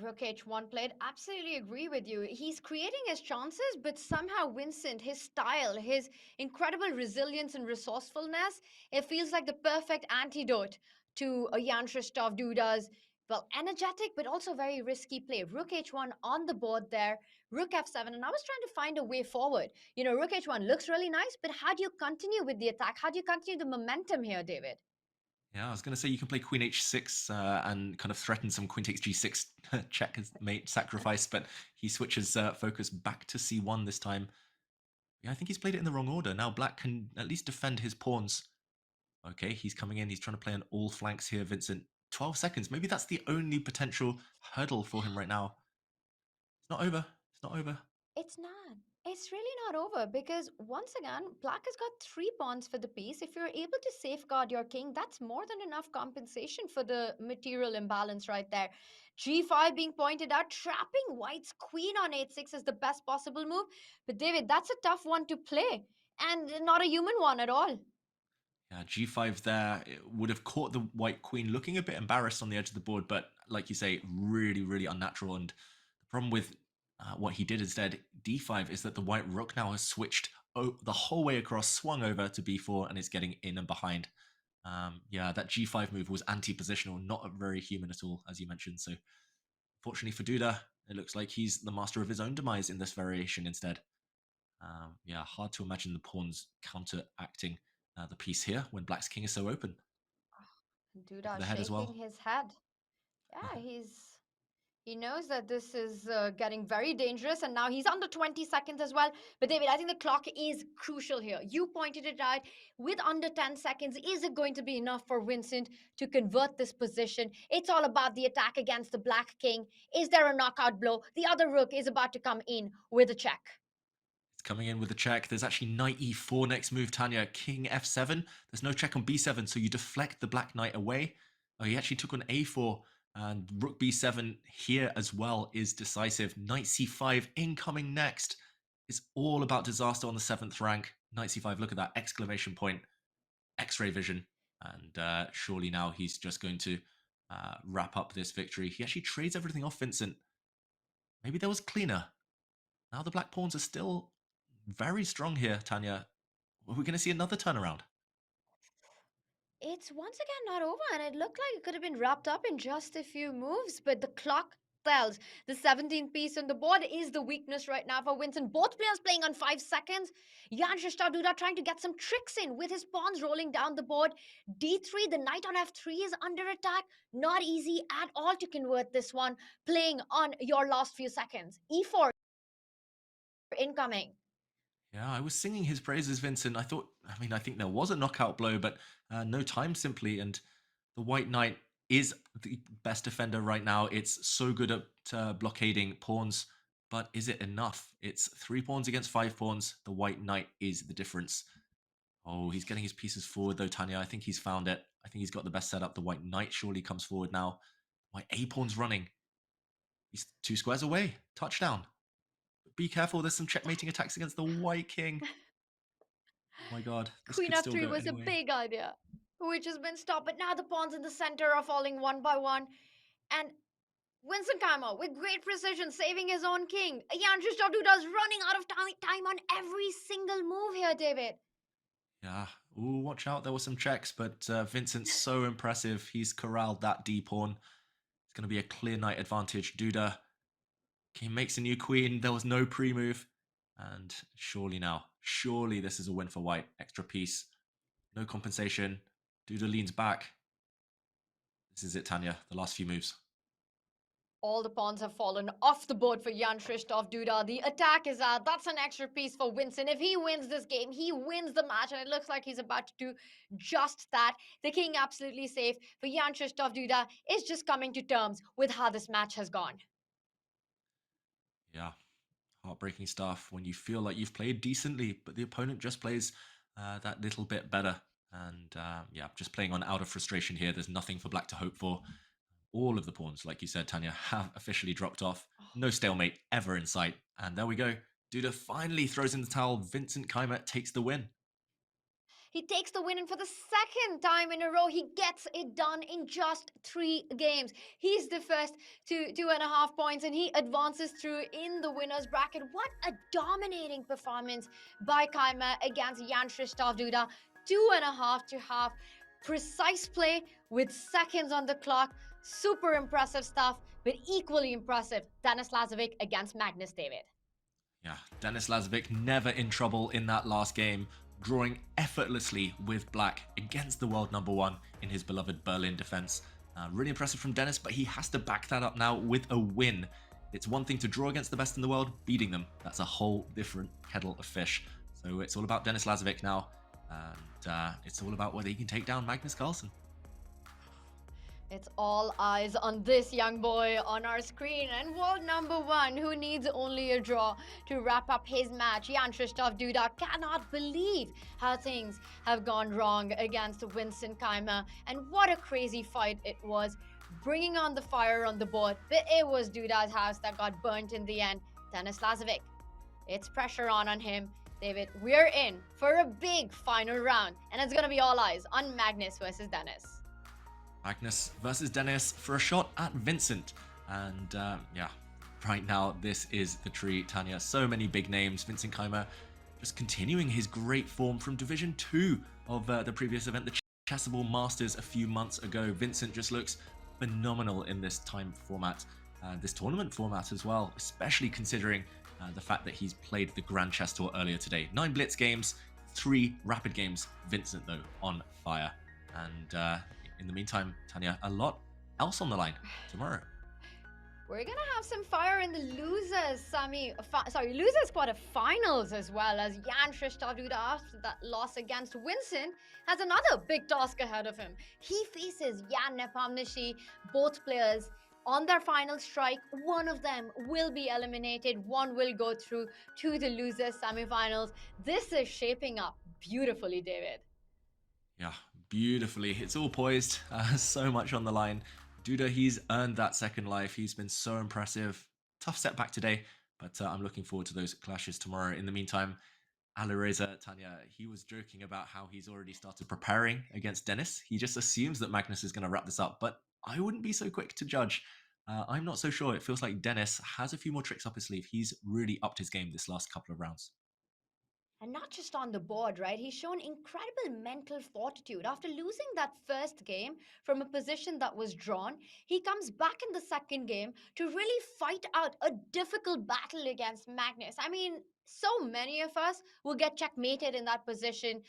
Rook h1 played. Absolutely agree with you. He's creating his chances, but somehow Vincent, his style, his incredible resilience and resourcefulness, it feels like the perfect antidote to a Jan Krzysztof Duda's, well, energetic but also very risky play. Rook h1 on the board there, rook f7, and I was trying to find a way forward. You know, rook h1 looks really nice, but how do you continue with the attack? How do you continue the momentum here, David? Yeah, I was going to say you can play queen h6 and kind of threaten some queen takes g6 check as mate sacrifice, but he switches focus back to c1 this time. Yeah, I think he's played it in the wrong order. Now black can at least defend his pawns. Okay, he's coming in. He's trying to play on all flanks here, Vincent. 12 seconds. Maybe that's the only potential hurdle for him right now. It's not over. It's not over. It's not. It's really not over because once again, black has got 3 pawns for the piece. If you're able to safeguard your king, that's more than enough compensation for the material imbalance right there. G5 being pointed out, trapping white's queen on h6 is the best possible move. But David, that's a tough one to play and not a human one at all. Yeah, g5 there it would have caught the white queen looking a bit embarrassed on the edge of the board, but like you say, really, really unnatural. And the problem with what he did instead, d5, is that the white rook now has switched the whole way across, swung over to b4, and is getting in and behind. Yeah, that g5 move was anti-positional, not very human at all, as you mentioned. So, fortunately for Duda, it looks like he's the master of his own demise in this variation instead. Yeah, hard to imagine the pawns counteracting the piece here when black's king is so open. Look at Duda the head as shaking well. his head. Yeah, he knows that this is getting very dangerous, and now he's under 20 seconds as well. But David, I think the clock is crucial here. You pointed it out. With under 10 seconds, is it going to be enough for Vincent to convert this position? It's all about the attack against the black king. Is there a knockout blow? The other rook is about to come in with a check. It's coming in with a check. There's actually knight e4 next move, Tanya. King f7. There's no check on b7, so you deflect the black knight away. Oh, he actually took on a4, and rook b7 here as well is decisive. Knight c5 incoming next. It's all about disaster on the 7th rank. Knight c5, look at that exclamation point. X-ray vision. And surely now he's just going to wrap up this victory. He actually trades everything off Vincent. Maybe there was cleaner. Now the black pawns are still very strong here, Tanya. Are we going to see another turnaround? It's once again not over, and it looked like it could have been wrapped up in just a few moves, but the clock tells. The 17th piece on the board is the weakness right now for Vincent. Both players playing on 5 seconds. Jan Krzysztof Duda trying to get some tricks in with his pawns rolling down the board. D3, the knight on F3 is under attack. Not easy at all to convert this one, playing on your last few seconds. E4 incoming. Yeah, I was singing his praises, Vincent. I think there was a knockout blow, but no time simply. And the White Knight is the best defender right now. It's so good at blockading pawns, but is it enough? It's 3 pawns against 5 pawns. The White Knight is the difference. Oh, he's getting his pieces forward though, Tanya. I think he's found it. I think he's got the best setup. The White Knight surely comes forward now. White A pawn's running. He's 2 squares away. Touchdown. But be careful, there's some checkmating attacks against the White King. Oh my god, this Queen could still F3 go was a anyway. big idea, which has been stopped. But now the pawns in the center are falling one by one. And Vincent Keimer, with great precision, saving his own king. Jan Krzysztof Duda is running out of time on every single move here, David. Yeah. Ooh, watch out. There were some checks, but Vincent's so impressive. He's corralled that D pawn. It's going to be a clear knight advantage. Duda, he makes a new queen. There was no pre-move. And surely this is a win for white. Extra piece. No compensation. Duda leans back. This is it, Tanya. The last few moves. All the pawns have fallen off the board for Jan Krzysztof Duda. The attack is out. That's an extra piece for Vincent. If he wins this game, he wins the match, and it looks like he's about to do just that. The king absolutely safe, for Jan Krzysztof Duda is just coming to terms with how this match has gone. Yeah. Heartbreaking stuff when you feel like you've played decently, but the opponent just plays that little bit better. And yeah, just playing on out of frustration here. There's nothing for black to hope for. All of the pawns, like you said, Tanya, have officially dropped off. No stalemate ever in sight. And there we go. Duda finally throws in the towel. Vincent Keimer takes the win. He takes the win, and for the second time in a row, he gets it done in just 3 games. He's the first to 2.5 points, and he advances through in the winner's bracket. What a dominating performance by Keimer against Jan Krzysztof Duda. 2.5 to half. Precise play with seconds on the clock. Super impressive stuff, but equally impressive, Denis Lazovic against Magnus David. Yeah, Denis Lazovic never in trouble in that last game, drawing effortlessly with black against the world number 1 in his beloved Berlin defense. Really impressive from Denis, but he has to back that up now with a win. It's one thing to draw against the best in the world, beating them, that's a whole different kettle of fish. So it's all about Denis Lazovic now, and it's all about whether he can take down Magnus Carlsen. It's all eyes on this young boy on our screen, and world number 1, who needs only a draw to wrap up his match. Jan Krzysztof Duda cannot believe how things have gone wrong against Vincent Keimer, and what a crazy fight it was, bringing on the fire on the board, but it was Duda's house that got burnt in the end. Denis Lazovic, it's pressure on him. David, we're in for a big final round, and it's gonna be all eyes on Magnus versus Denis. Magnus versus Denis for a shot at Vincent. And yeah, right now, this is the tree, Tanya. So many big names. Vincent Keimer just continuing his great form from Division 2 of the previous event, the Chessable Masters a few months ago. Vincent just looks phenomenal in this time format, this tournament format as well, especially considering the fact that he's played the Grand Chess Tour earlier today. 9 Blitz games, 3 Rapid games. Vincent, though, on fire. And in the meantime, Tanya, a lot else on the line tomorrow. We're gonna have some fire in the losers losers quarterfinals, as well as Jan Krzysztof Duda, after that loss against Vincent, has another big task ahead of him. He faces Jan Nepomniachtchi. Both players on their final strike. One of them will be eliminated. One will go through to the losers semifinals. This is shaping up beautifully, David. Yeah, beautifully. It's all poised. So much on the line. Duda, he's earned that second life. He's been so impressive. Tough setback today, but I'm looking forward to those clashes tomorrow. In the meantime, Alireza, Tanya, he was joking about how he's already started preparing against Denis. He just assumes that Magnus is going to wrap this up, but I wouldn't be so quick to judge. I'm not so sure. It feels like Denis has a few more tricks up his sleeve. He's really upped his game this last couple of rounds. And not just on the board, right? He's shown incredible mental fortitude. After losing that first game from a position that was drawn, he comes back in the second game to really fight out a difficult battle against Magnus. I mean, so many of us will get checkmated in that position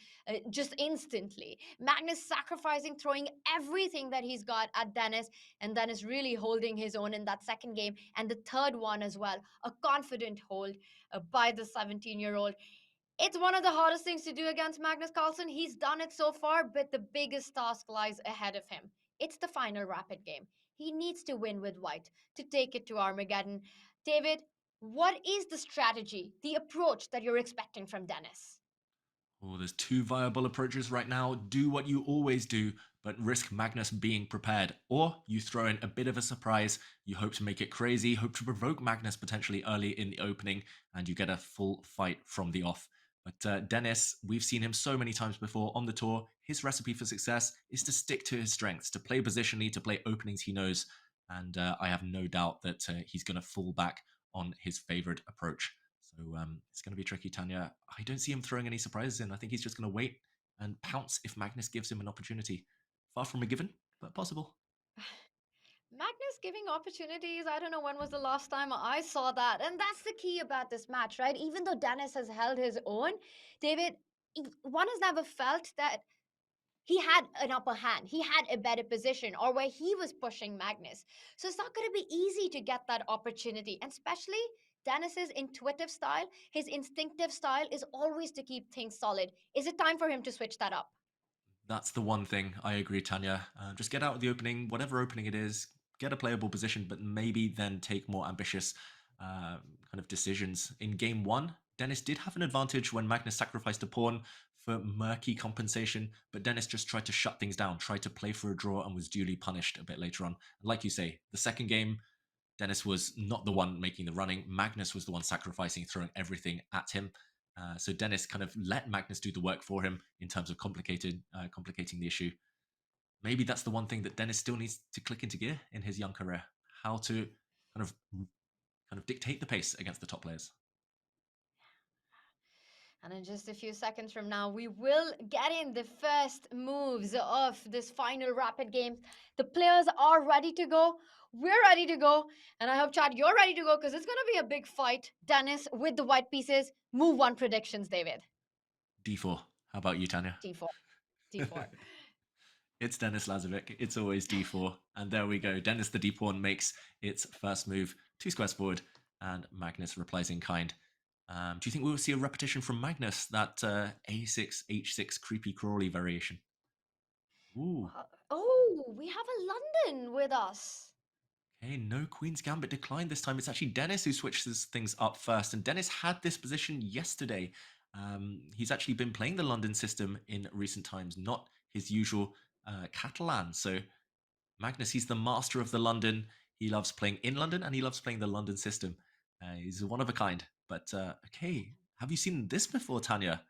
just instantly. Magnus sacrificing, throwing everything that he's got at Dennis, and Dennis really holding his own in that second game. And the third one as well, a confident hold by the 17-year-old. It's one of the hardest things to do against Magnus Carlsen. He's done it so far, but the biggest task lies ahead of him. It's the final rapid game. He needs to win with white to take it to Armageddon. David, what is the strategy, the approach that you're expecting from Dennis? Oh, there's two viable approaches right now. Do what you always do, but risk Magnus being prepared. Or you throw in a bit of a surprise. You hope to make it crazy, hope to provoke Magnus potentially early in the opening, and you get a full fight from the off. But Dennis, we've seen him so many times before on the tour. His recipe for success is to stick to his strengths, to play positionally, to play openings he knows. And I have no doubt that he's going to fall back on his favorite approach. So it's going to be tricky, Tanya. I don't see him throwing any surprises in. I think he's just going to wait and pounce if Magnus gives him an opportunity. Far from a given, but possible. Magnus giving opportunities. I don't know when was the last time I saw that. And that's the key about this match, right? Even though Dennis has held his own, David, one has never felt that he had an upper hand. He had a better position or where he was pushing Magnus. So it's not going to be easy to get that opportunity. And especially Dennis's intuitive style, his instinctive style is always to keep things solid. Is it time for him to switch that up? That's the one thing I agree, Tanya. Just get out of the opening, whatever opening it is, get a playable position, but maybe then take more ambitious kind of decisions. In game one, Dennis did have an advantage when Magnus sacrificed a pawn for murky compensation, but Dennis just tried to shut things down, tried to play for a draw, and was duly punished a bit later on. And like you say, the second game, Dennis was not the one making the running. Magnus was the one sacrificing, throwing everything at him. So Dennis kind of let Magnus do the work for him in terms of complicating the issue. Maybe that's the one thing that Dennis still needs to click into gear in his young career: how to kind of dictate the pace against the top players. And in just a few seconds from now, we will get in the first moves of this final rapid game. The players are ready to go. We're ready to go. And I hope, Chad, you're ready to go because it's going to be a big fight. Dennis with the white pieces. Move one predictions, David. D4. How about you, Tanya? D4. D4. It's Dennis Lazovic. It's always D4. And there we go. Dennis the D pawn makes its first move. 2 squares forward. And Magnus replies in kind. Do you think we will see a repetition from Magnus, that A6, H6 creepy crawly variation? Ooh. Oh, we have a London with us. Okay, no Queen's Gambit declined this time. It's actually Dennis who switches things up first. And Dennis had this position yesterday. He's actually been playing the London system in recent times, not his usual Catalan. So Magnus, he's the master of the London. He loves playing in London and he loves playing the London system. He's one of a kind. But okay, have you seen this before, Tanya?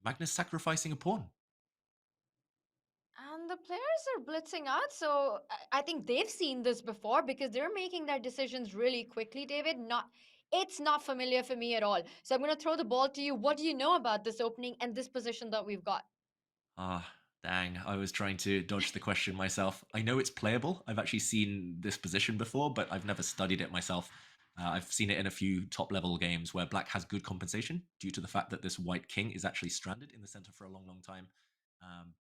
Magnus sacrificing a pawn. And the players are blitzing out. So I think they've seen this before because they're making their decisions really quickly, David. It's not familiar for me at all. So I'm going to throw the ball to you. What do you know about this opening and this position that we've got? Ah, dang. I was trying to dodge the question myself. I know it's playable. I've actually seen this position before, but I've never studied it myself. I've seen it in a few top level games where black has good compensation due to the fact that this white king is actually stranded in the center for a long, long time.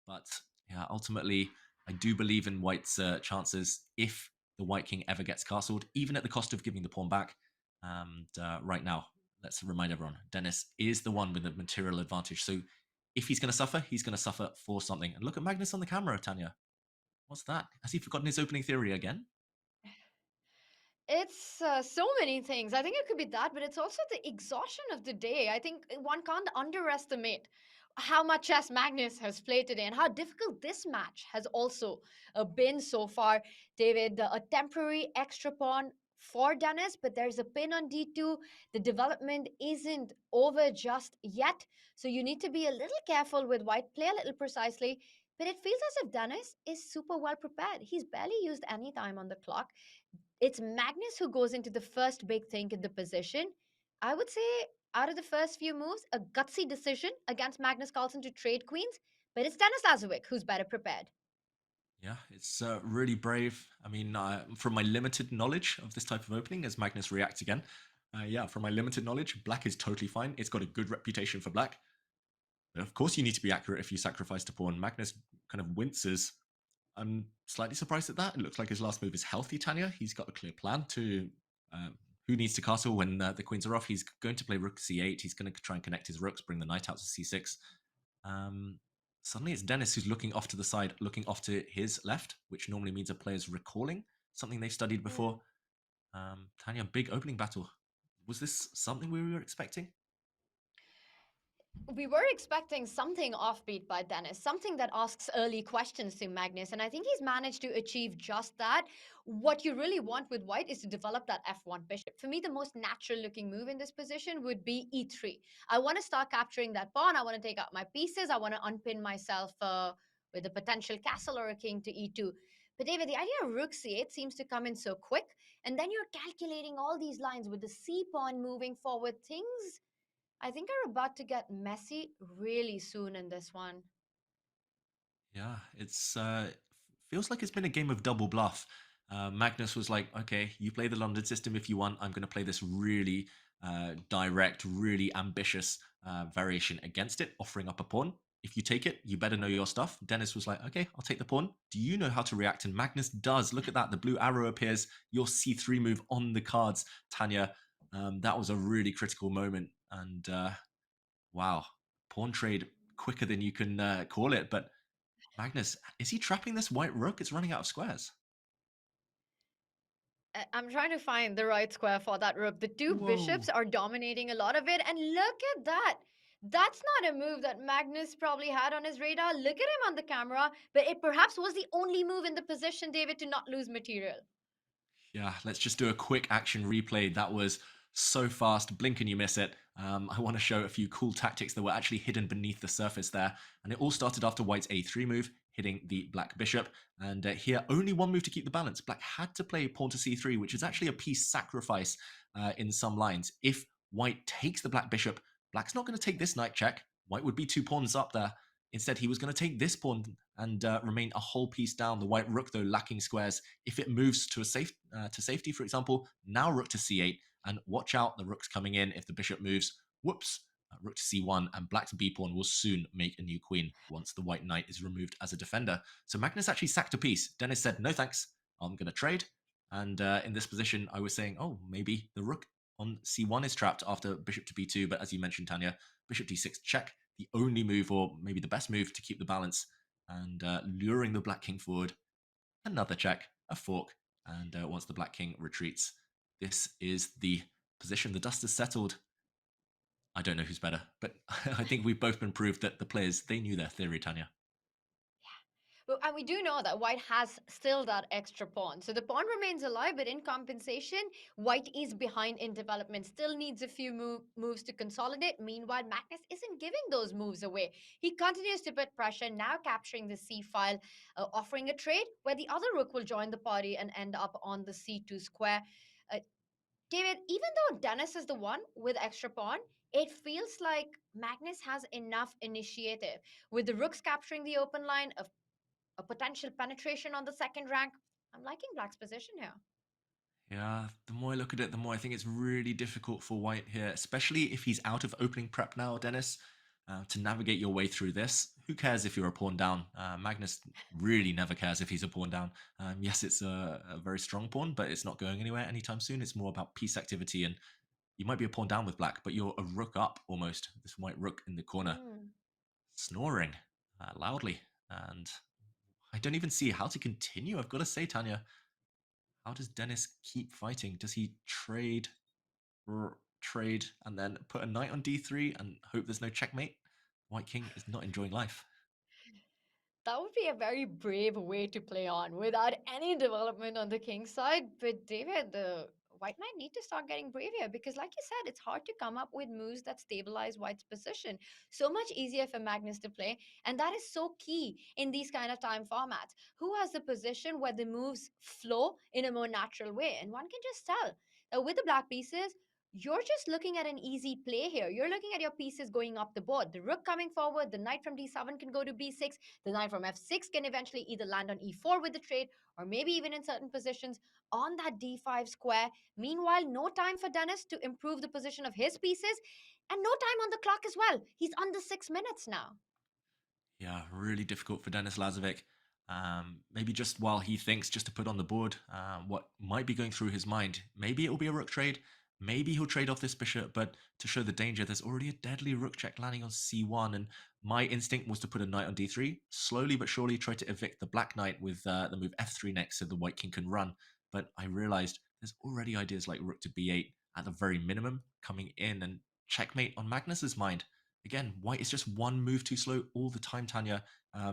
But yeah, ultimately, I do believe in white's chances if the white king ever gets castled, even at the cost of giving the pawn back. And right now, let's remind everyone, Dennis is the one with the material advantage. So if he's going to suffer for something. And look at Magnus on the camera, Tanya. What's that? Has he forgotten his opening theory again? It's so many things. I think it could be that, but it's also the exhaustion of the day. I think one can't underestimate how much chess Magnus has played today and how difficult this match has also been so far. David, a temporary extra pawn for Dennis, but there's a pin on d2. The development isn't over just yet, so you need to be a little careful with white, play a little precisely. But it feels as if Dennis is super well prepared. He's barely used any time on the clock. It's Magnus who goes into the first big thing in the position. I would say Out of the first few moves, a gutsy decision against Magnus Carlsen to trade queens, but it's Dennis Lazovic who's better prepared. Yeah, it's really brave. I mean, from my limited knowledge of this type of opening, as Magnus reacts again, yeah, from my limited knowledge, black is totally fine. It's got a good reputation for black. But of course, you need to be accurate if you sacrifice to pawn. Magnus kind of winces. I'm slightly surprised at that. It looks like his last move is healthy, Tanya. He's got a clear plan to who needs to castle when the queens are off. He's going to play rook c8. He's going to try and connect his rooks, bring the knight out to c6. Um, Suddenly it's Dennis who's looking off to the side, looking off to his left, which normally means a player's recalling something they've studied before. Tanya, big opening battle. Was this something we were expecting? We were expecting something offbeat by Dennis, something that asks early questions to Magnus, and I think he's managed to achieve just that. What you really want with white is to develop that f1 bishop. For me, the most natural looking move in this position would be e3. I want to start capturing that pawn. I want to take out my pieces. I want to unpin myself with a potential castle or a king to e2. But David, the idea of rook c8 seems to come in so quick, and then you're calculating all these lines with the c pawn moving forward. Things I think are about to get messy really soon in this one. Yeah, it's feels like it's been a game of double bluff. Magnus was like, "Okay, you play the London system if you want. I'm going to play this really direct, really ambitious variation against it, offering up a pawn. If you take it, you better know your stuff." Dennis was like, "Okay, I'll take the pawn. Do you know how to react?" And Magnus does. Look at that. The blue arrow appears. Your c3 move on the cards, Tanya. That was a really critical moment, and wow, pawn trade quicker than you can call it, but. Magnus, is he trapping this white rook? It's running out of squares. I'm trying to find the right square for that rook. The two Whoa. bishops are dominating a lot of it, and look at that. That's not a move that Magnus probably had on his radar. Look at him on the camera, but it perhaps was the only move in the position, David, to not lose material. Yeah, let's just do a quick action replay. That was so fast, blink and you miss it. I want to show a few cool tactics that were actually hidden beneath the surface there. And it all started after white's a3 move, hitting the black bishop. And here, only one move to keep the balance. Black had to play pawn to c3, which is actually a piece sacrifice in some lines. If white takes the black bishop, black's not going to take this knight check. White would be 2 pawns up there. Instead, he was going to take this pawn and remain a whole piece down. The white rook, though, lacking squares. If it moves to safety, for example, now rook to c8, and watch out, the rook's coming in. If the bishop moves, whoops, rook to c1, and black's b pawn will soon make a new queen once the white knight is removed as a defender. So Magnus actually sacked a piece. Dennis said, "No thanks, I'm going to trade." And in this position, I was saying, oh, maybe the rook on c1 is trapped after bishop to b2. But as you mentioned, Tanya, bishop d6 check, the only move, or maybe the best move to keep the balance, and luring the black king forward. Another check, a fork, and once the black king retreats, this is the position. The dust has settled. I don't know who's better, but I think we've both been proved that the players, they knew their theory, Tanya. Well, and we do know that white has still that extra pawn. So the pawn remains alive, but in compensation, white is behind in development, still needs a few moves to consolidate. Meanwhile, Magnus isn't giving those moves away. He continues to put pressure, now capturing the c file, offering a trade where the other rook will join the party and end up on the c2 square. Uh, David, even though Dennis is the one with extra pawn, it feels like Magnus has enough initiative. With the rooks capturing the open line, a potential penetration on the second rank. I'm liking Black's position here. Yeah, the more I look at it, the more I think it's really difficult for White here, especially if he's out of opening prep now, Dennis, to navigate your way through this. Who cares if you're a pawn down? Magnus really never cares if he's a pawn down. Yes, it's a very strong pawn, but it's not going anywhere anytime soon. It's more about piece activity, and you might be a pawn down with Black, but you're a rook up almost. This white rook in the corner, Mm. snoring loudly, and I don't even see how to continue. I've got to say, Tanya, how does Dennis keep fighting? Does he trade, and then put a knight on d3 and hope there's no checkmate? White king is not enjoying life. That would be a very brave way to play on without any development on the king side. But David, the white might need to start getting brave here because, like you said, it's hard to come up with moves that stabilize white's position. So much easier for Magnus to play, and that is so key in these kind of time formats. Who has the position where the moves flow in a more natural way? And one can just tell that with the black pieces, you're just looking at an easy play here. You're looking at your pieces going up the board. The rook coming forward, the knight from d7 can go to b6, the knight from f6 can eventually either land on e4 with the trade, or maybe even in certain positions on that d5 square. Meanwhile, no time for Dennis to improve the position of his pieces, and no time on the clock as well. He's under 6 minutes now. Yeah, really difficult for Denis Lazovic. Maybe just while he thinks just to put on the board what might be going through his mind. Maybe it will be a rook trade. Maybe he'll trade off this bishop, but to show the danger, there's already a deadly rook check landing on c1, and my instinct was to put a knight on d3, slowly but surely try to evict the black knight with the move f3 next so the white king can run. But I realized there's already ideas like rook to b8 at the very minimum coming in, and checkmate on Magnus's mind. Again, white is just one move too slow all the time, Tanya.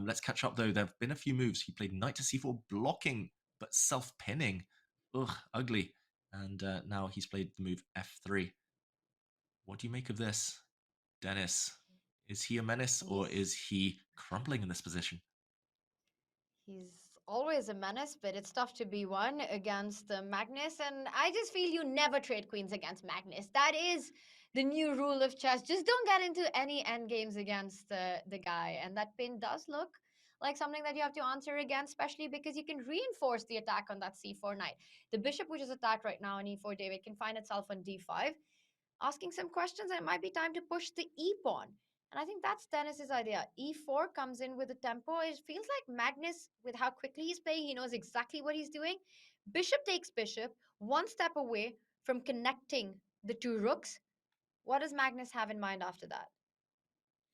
Let's catch up though. There have been a few moves. He played knight to c4, blocking but self-pinning. Ugh, ugly. And now he's played the move f3. What do you make of this, Dennis? Is he a menace or is he crumbling in this position? He's always a menace, but it's tough to be one against Magnus. And I just feel you never trade queens against Magnus. That is the new rule of chess. Just don't get into any end games against the guy. And that pin does look like something that you have to answer against, especially because you can reinforce the attack on that c4 knight. The bishop, which is attacked right now on e4, David, can find itself on d5, asking some questions, and it might be time to push the e pawn. And I think that's Dennis's idea. E4 comes in with a tempo. It feels like Magnus, with how quickly he's playing, he knows exactly what he's doing. Bishop takes bishop, one step away from connecting the two rooks. What does Magnus have in mind after that?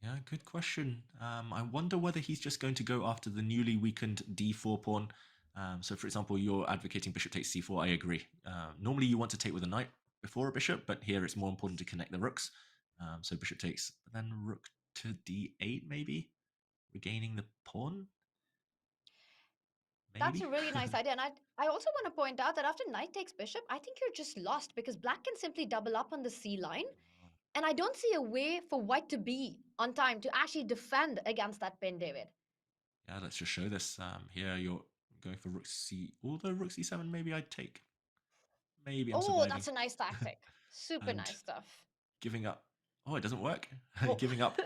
Yeah, good question. I wonder whether he's just going to go after the newly weakened d4 pawn. So, for example, you're advocating bishop takes c4. I agree. Normally, you want to take with a knight before a bishop, but here it's more important to connect the rooks. So bishop takes, but then rook to d8, maybe regaining the pawn. That's Maybe. a really nice idea. And I also want to point out that after knight takes bishop, I think you're just lost because black can simply double up on the c line. And I don't see a way for white to be on time to actually defend against that pin, David. Yeah, let's just show this. Here you're going for rook c. Although rook c7, maybe I'd take. Maybe I'm Oh, surviving. that's a nice tactic. Super And nice stuff. giving up. Oh, it doesn't work. Oh, Giving up.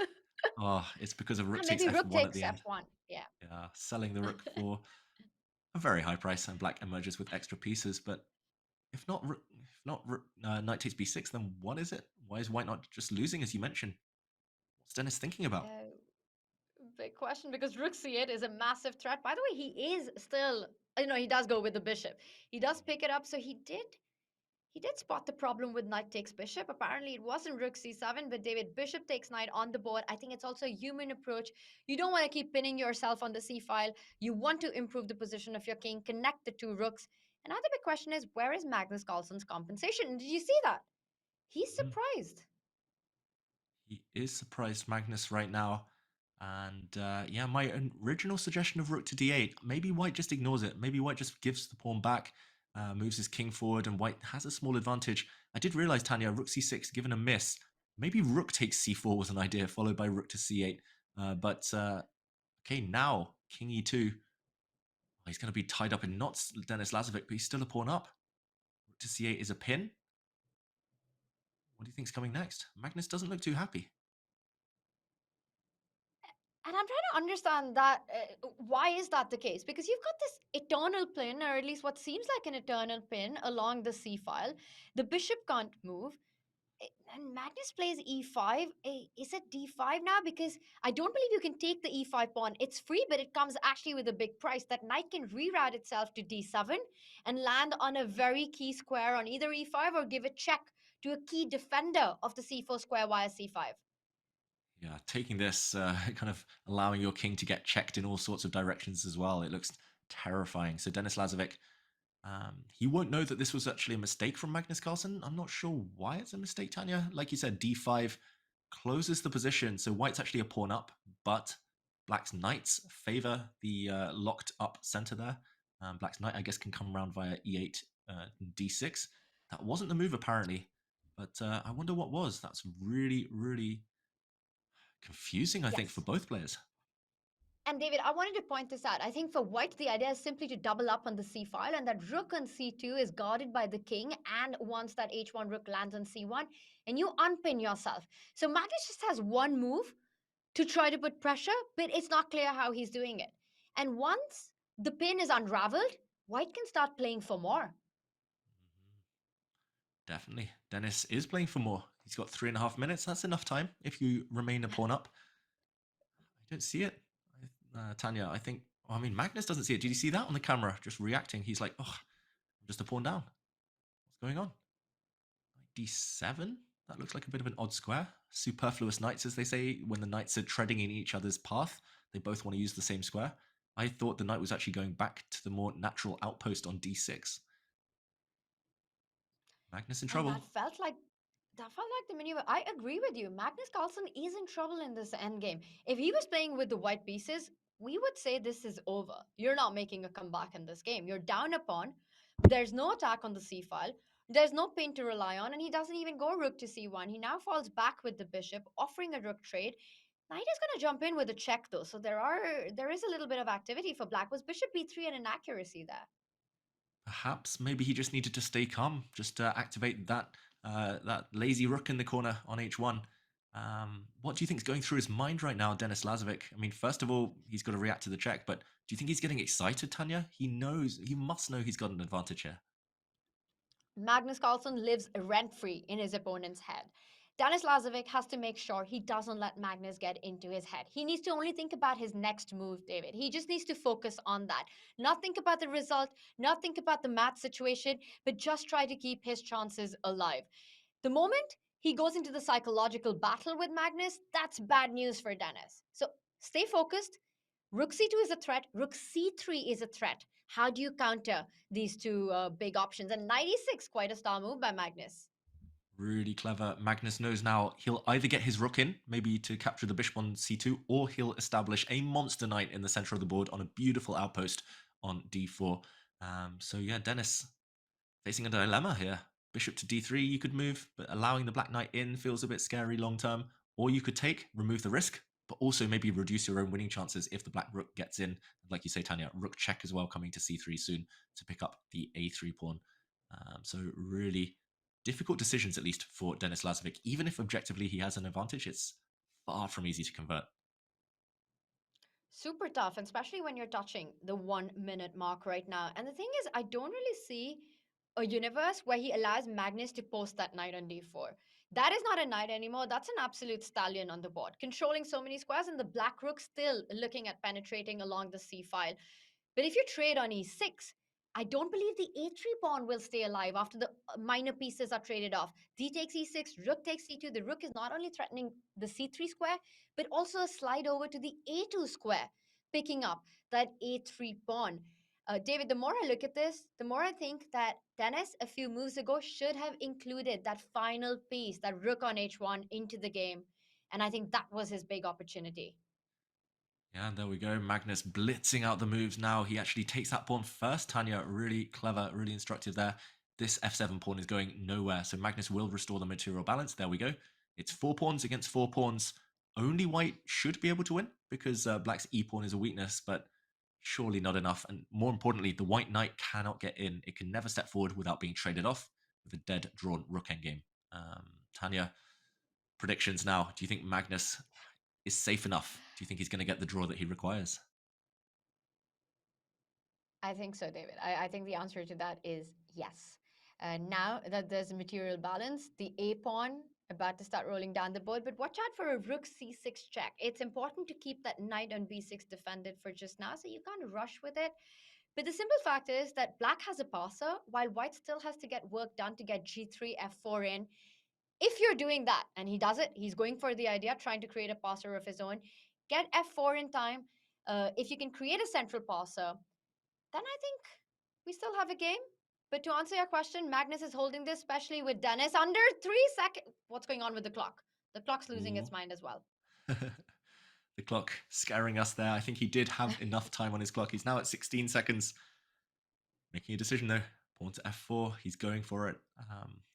Oh, it's because of rook takes maybe rook f1 at takes the end. f1. Yeah. Yeah, selling the rook for a very high price, and black emerges with extra pieces. But if not knight takes b6, then what is it? Why is white not just losing, as you mentioned? What's Dennis thinking about? Big question because rook c8 is a massive threat. By the way, he is still, he does go with the bishop. He does pick it up. So he did spot the problem with knight takes bishop. Apparently, it wasn't rook c7, but David, bishop takes knight on the board. I think it's also a human approach. You don't want to keep pinning yourself on the c file. You want to improve the position of your king, connect the two rooks. Another big question is, where is Magnus Carlsen's compensation? Did you see that? He's Mm. surprised. He is surprised Magnus right now. And yeah, my original suggestion of rook to d8, maybe white just ignores it. Maybe white just gives the pawn back, moves his king forward, and white has a small advantage. I did realize, Tanya, rook c6, given a miss, maybe rook takes c4 was an idea, followed by rook to c8. But okay, now king e2. He's going to be tied up in knots, Denis Lazovic, but he's still a pawn up. Rook to c8 is a pin. What do you think's coming next? Magnus doesn't look too happy. And I'm trying to understand that. Why is that the case? Because you've got this eternal pin, or at least what seems like an eternal pin along the c file. The bishop can't move. And Magnus plays e5. Is it d5 now? Because I don't believe you can take the e5 pawn. It's free, but it comes actually with a big price. That knight can reroute itself to d7 and land on a very key square on either e5 or give a check to a key defender of the c4 square via c5. Yeah, taking this, kind of allowing your king to get checked in all sorts of directions as well. It looks terrifying. So Denis Lazovic, he won't know that this was actually a mistake from Magnus Carlsen. I'm not sure why it's a mistake, Tanya. Like you said, d5 closes the position. So white's actually a pawn up, but black's knights favor the locked up center there. Black's knight, I guess, can come around via e8, d6. That wasn't the move, apparently. But I wonder what was. That's really, really confusing, I think, for Yes. both players. And David, I wanted to point this out. I think for white, the idea is simply to double up on the c file, and that rook on c2 is guarded by the king. And once that h1 rook lands on c1, and you unpin yourself. So Magnus just has one move to try to put pressure, but it's not clear how he's doing it. And once the pin is unraveled, white can start playing for more. Definitely. Dennis is playing for more. He's got 3.5 minutes. That's enough time if you remain a pawn up. I don't see it. Tanya, I think, well, I mean, Magnus doesn't see it. Did you see that on the camera? Just reacting. He's like, oh, I'm just a pawn down. What's going on? D7? That looks like a bit of an odd square. Superfluous knights, as they say, when the knights are treading in each other's path, they both want to use the same square. I thought the knight was actually going back to the more natural outpost on d6. Magnus in And trouble. that felt like the maneuver. I agree with you. Magnus Carlsen is in trouble in this endgame. If he was playing with the white pieces, we would say this is over. You're not making a comeback in this game. You're down a pawn. There's no attack on the c file. There's no pin to rely on, and he doesn't even go rook to c1. He now falls back with the bishop, offering a rook trade. Knight is going to jump in with a check, though, so there is a little bit of activity for black. Was bishop b3 an inaccuracy there? Perhaps maybe he just needed to stay calm, just activate that lazy rook in the corner on h1. What do you think is going through his mind right now, Denis Lazovic? I mean, first of all, he's got to react to the check, but do you think he's getting excited, Tanya? He must know he's got an advantage here. Magnus Carlsen lives rent-free in his opponent's head. Denis Lazovic has to make sure he doesn't let Magnus get into his head. He needs to only think about his next move, David. He just needs to focus on that. Not think about the result, not think about the math situation, but just try to keep his chances alive. The moment he goes into the psychological battle with Magnus, that's bad news for Denis. So stay focused. Rook c2 is a threat. Rook c3 is a threat. How do you counter these two big options? And knight e6, quite a star move by Magnus. Really clever. Magnus knows now he'll either get his rook in, maybe to capture the bishop on c2, or he'll establish a monster knight in the center of the board on a beautiful outpost on d4. So yeah, Denis facing a dilemma here. Bishop to d3 you could move, but allowing the black knight in feels a bit scary long term. Or you could remove the risk, but also maybe reduce your own winning chances if the black rook gets in. Like you say, Tanya, rook check as well coming to c3 soon to pick up the a3 pawn. So really difficult decisions, at least for Denis Lazovic. Even if objectively he has an advantage, it's far from easy to convert. Super tough, and especially when you're touching the 1 minute mark right now. And the thing is, I don't really see a universe where he allows Magnus to post that knight on d4. That is not a knight anymore. That's an absolute stallion on the board, controlling so many squares, and the black rook still looking at penetrating along the c file. But if you trade on e6, I don't believe the a3 pawn will stay alive after the minor pieces are traded off. D takes e6, rook takes c2. The rook is not only threatening the c3 square, but also a slide over to the a2 square, picking up that a3 pawn. David, the more I look at this, the more I think that Denis, a few moves ago, should have included that final piece, that rook on h1, into the game. And I think that was his big opportunity. Yeah, there we go. Magnus blitzing out the moves now. He actually takes that pawn first. Tanya, really clever, really instructive there. This f7 pawn is going nowhere, so Magnus will restore the material balance. There we go. It's 4 pawns against 4 pawns. Only white should be able to win because black's e-pawn is a weakness, but surely not enough. And more importantly, the white knight cannot get in. It can never step forward without being traded off with a dead drawn rook endgame. Tanya, predictions now. Do you think Magnus is safe enough? Do you think he's going to get the draw that he requires? I think so, David. I think the answer to that is yes. Now that there's a material balance, the a pawn about to start rolling down the board, but watch out for a rook c6 check. It's important to keep that knight on b6 defended for just now, so you can't rush with it. But the simple fact is that black has a passer, while white still has to get work done to get g3, f4 in. If you're doing that, and he does it, he's going for the idea, trying to create a passer of his own, get f4 in time. If you can create a central passer, then I think we still have a game. But to answer your question, Magnus is holding this, especially with Denis under 3 seconds. What's going on with the clock? The clock's losing its mind as well. The clock scaring us there. I think he did have enough time on his clock. He's now at 16 seconds. Making a decision though. Pawn to f4. He's going for it.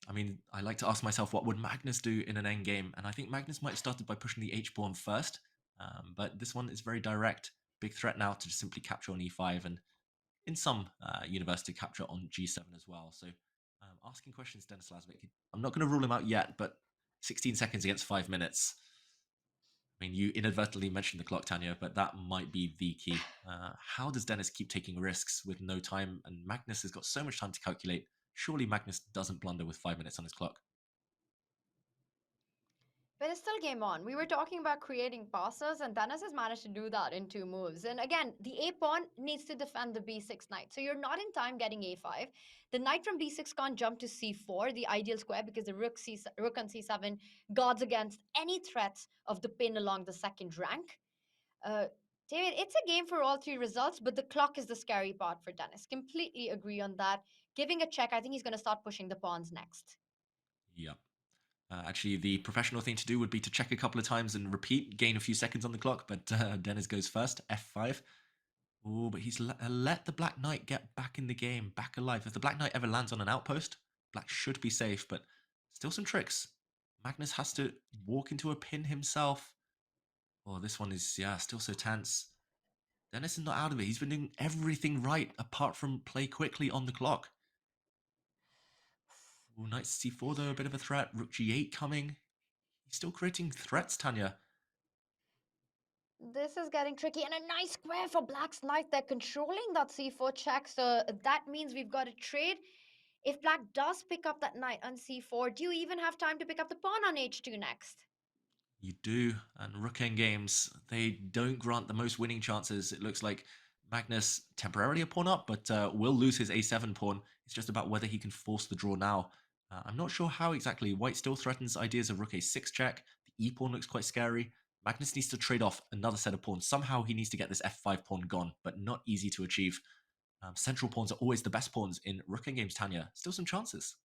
I mean, I like to ask myself, what would Magnus do in an endgame? And I think Magnus might have started by pushing the h-pawn first. But this one is very direct. big threat now to just simply capture on e5 and in some universe to capture on g7 as well. So asking questions, Denis Lazovic. I'm not going to rule him out yet, but 16 seconds against 5 minutes. I mean, you inadvertently mentioned the clock, Tanya, but that might be the key. How does Denis keep taking risks with no time? And Magnus has got so much time to calculate. Surely Magnus doesn't blunder with 5 minutes on his clock. But it's still game on. We were talking about creating passes, and Dennis has managed to do that in 2 moves. And again, the a pawn needs to defend the b6 knight. So you're not in time getting a5. The knight from b6 can't jump to c4, the ideal square, because the rook on c7 guards against any threats of the pin along the second rank. David, it's a game for all three results, but the clock is the scary part for Dennis. Completely agree on that. Giving a check, I think he's going to start pushing the pawns next. Yep. Actually, the professional thing to do would be to check a couple of times and repeat, gain a few seconds on the clock, but Dennis goes first, f5. Oh, but he's let the Black Knight get back in the game, back alive. If the Black Knight ever lands on an outpost, Black should be safe, but still some tricks. Magnus has to walk into a pin himself. Oh, this one is, yeah, still so tense. Dennis is not out of it. He's been doing everything right apart from play quickly on the clock. Ooh, knight c4 though, a bit of a threat. Rook g8 coming. He's still creating threats, Tanya. This is getting tricky, and a nice square for Black's knight. They're controlling that c4 check, so that means we've got a trade. If Black does pick up that knight on c4, do you even have time to pick up the pawn on h2 next? You do, and Rook games, they don't grant the most winning chances. It looks like Magnus temporarily a pawn up, but will lose his a7 pawn. It's just about whether he can force the draw now. I'm not sure how exactly. White still threatens ideas of Rook a6 check. The e pawn looks quite scary. Magnus needs to trade off another set of pawns. Somehow he needs to get this f5 pawn gone, but not easy to achieve. Central pawns are always the best pawns in Rook games, Tanya. Still some chances.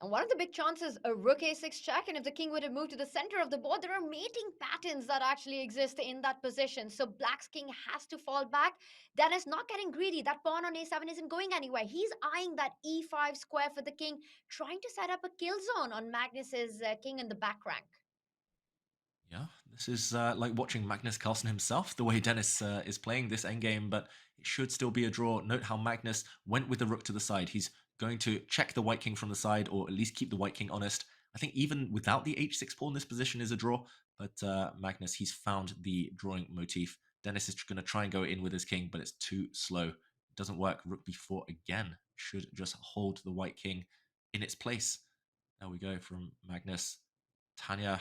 And one of the big chances, a rook a6 check, and if the king would have moved to the center of the board, there are mating patterns that actually exist in that position. So Black's king has to fall back. Dennis not getting greedy. That pawn on a7 isn't going anywhere. He's eyeing that e5 square for the king, trying to set up a kill zone on Magnus's king in the back rank. Yeah, this is like watching Magnus Carlsen himself, the way Dennis is playing this endgame, but it should still be a draw. Note how Magnus went with the rook to the side. He's going to check the white king from the side, or at least keep the white king honest. I think even without the h6 pawn, this position is a draw, but Magnus, he's found the drawing motif. Dennis is going to try and go in with his king, but it's too slow. It doesn't work. Rook b4 again. Should just hold the white king in its place. There we go from Magnus. Tanya,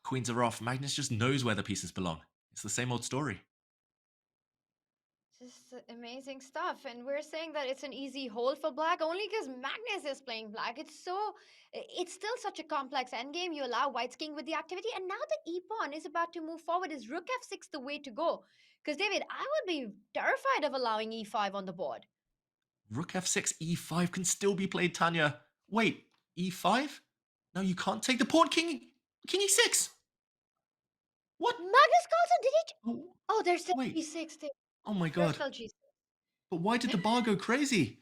queens are off. Magnus just knows where the pieces belong. It's the same old story. Just amazing stuff. And we're saying that it's an easy hold for Black only because Magnus is playing Black. It's still such a complex endgame. You allow White's king with the activity, and now the e-pawn is about to move forward. Is rook f6 the way to go? Because, David, I would be terrified of allowing e5 on the board. Rook f6, e5 can still be played, Tanya. Wait, e5? No, you can't take the pawn. King e6. What? Magnus Carlsen, did he? Oh, there's still wait. g6. Oh my There's god. still g6. But why did the bar go crazy?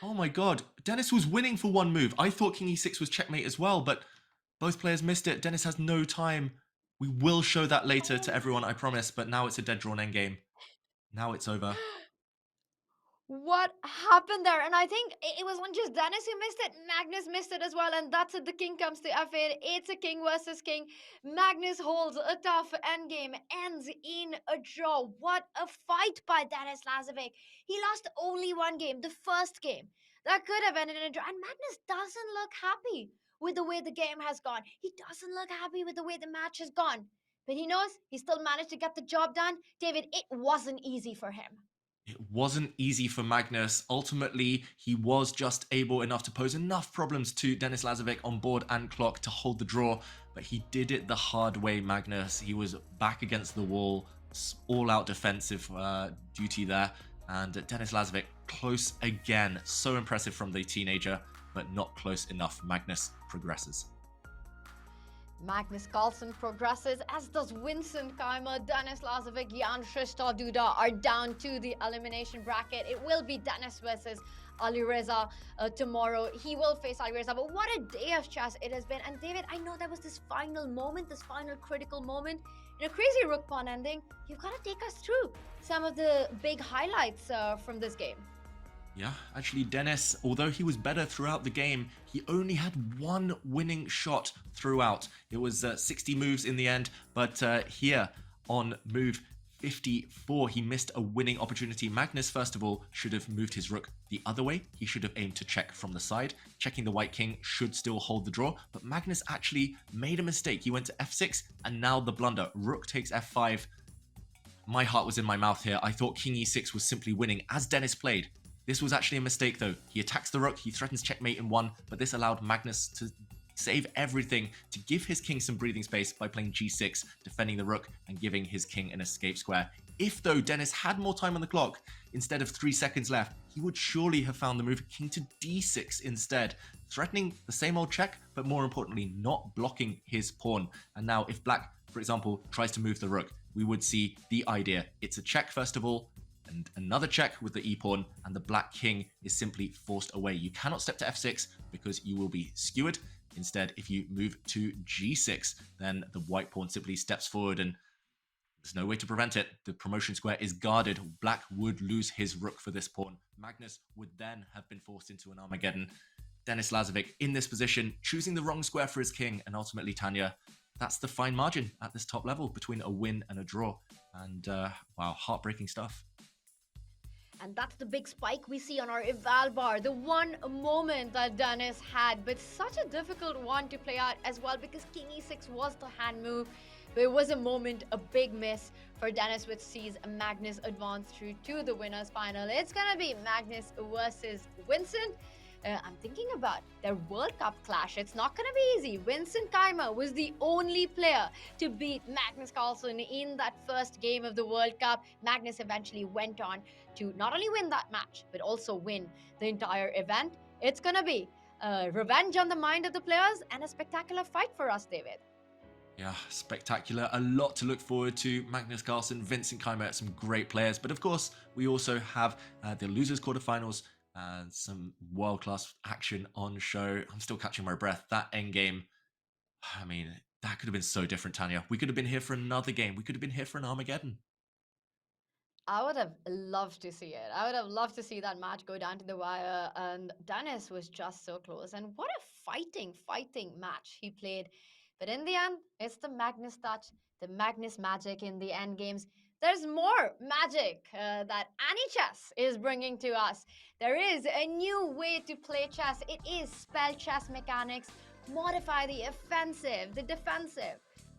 Oh my god. Dennis was winning for one move. I thought king e6 was checkmate as well, but both players missed it. Dennis has no time. We will show that later to everyone, I promise, but now it's a dead drawn endgame. Now it's over. What happened there? And I think it was not just Dennis who missed it. Magnus missed it as well. And that's it. The king comes to f8. It's a king versus king. Magnus holds a tough endgame. Ends in a draw. What a fight by Dennis Lazovic. He lost only one game, the first game. That could have ended in a draw. And Magnus doesn't look happy with the way the game has gone. He doesn't look happy with the way the match has gone. But he knows he still managed to get the job done. David, it wasn't easy for him. It wasn't easy for Magnus. Ultimately, he was just able enough to pose enough problems to Denis Lazovic on board and clock to hold the draw, but he did it the hard way, Magnus. He was back against the wall, all-out defensive duty there, and Denis Lazovic close again. So impressive from the teenager, but not close enough. Magnus progresses. Magnus Carlsen progresses, as does Vincent Keimer. Denis Lazovic, Jan Krzysztof Duda are down to the elimination bracket. It will be Denis versus Alireza tomorrow. He will face Alireza. But what a day of chess it has been. And David, I know there was this final moment, this final critical moment in a crazy rook pawn ending. You've got to take us through some of the big highlights from this game. Yeah, actually, Dennis, although he was better throughout the game, he only had one winning shot throughout. It was 60 moves in the end, but here on move 54, he missed a winning opportunity. Magnus, first of all, should have moved his rook the other way. He should have aimed to check from the side. Checking the white king should still hold the draw, but Magnus actually made a mistake. He went to f6, and now the blunder. Rook takes f5. My heart was in my mouth here. I thought king e6 was simply winning, as Dennis played. This was actually a mistake though. He attacks the rook, he threatens checkmate in one, but this allowed Magnus to save everything, to give his king some breathing space by playing g6, defending the rook and giving his king an escape square. If though Dennis had more time on the clock, instead of 3 seconds left, he would surely have found the move king to d6 instead, threatening the same old check, but more importantly, not blocking his pawn. And now if black, for example, tries to move the rook, we would see the idea. It's a check first of all, and another check with the e-pawn, and the black king is simply forced away. You cannot step to f6 because you will be skewered. Instead, if you move to g6, then the white pawn simply steps forward and there's no way to prevent it. The promotion square is guarded. Black would lose his rook for this pawn. Magnus would then have been forced into an Armageddon. Dennis Lazovic in this position, choosing the wrong square for his king, and ultimately Tanya, that's the fine margin at this top level between a win and a draw. And wow, heartbreaking stuff. And that's the big spike we see on our eval bar. The one moment that Dennis had, but such a difficult one to play out as well because king e6 was the hand move. But it was a moment, a big miss for Dennis, which sees Magnus advance through to the winners final. It's going to be Magnus versus Vincent. I'm thinking about their World Cup clash. It's not going to be easy. Vincent Keimer was the only player to beat Magnus Carlsen in that first game of the World Cup. Magnus eventually went on to not only win that match, but also win the entire event. It's going to be revenge on the mind of the players and a spectacular fight for us, David. Yeah, spectacular. A lot to look forward to. Magnus Carlsen, Vincent Keimer, some great players. But of course, we also have the losers quarterfinals and some world-class action on show. I'm still catching my breath. That endgame, I mean, that could have been so different, Tanya. We could have been here for another game. We could have been here for an Armageddon. I would have loved to see it. I would have loved to see that match go down to the wire. And Dennis was just so close. And what a fighting match he played. But in the end, it's the Magnus touch, the Magnus magic in the end games. There's more magic that AnyChess is bringing to us. There is a new way to play chess. It is spell chess mechanics. Modify the offensive, the defensive,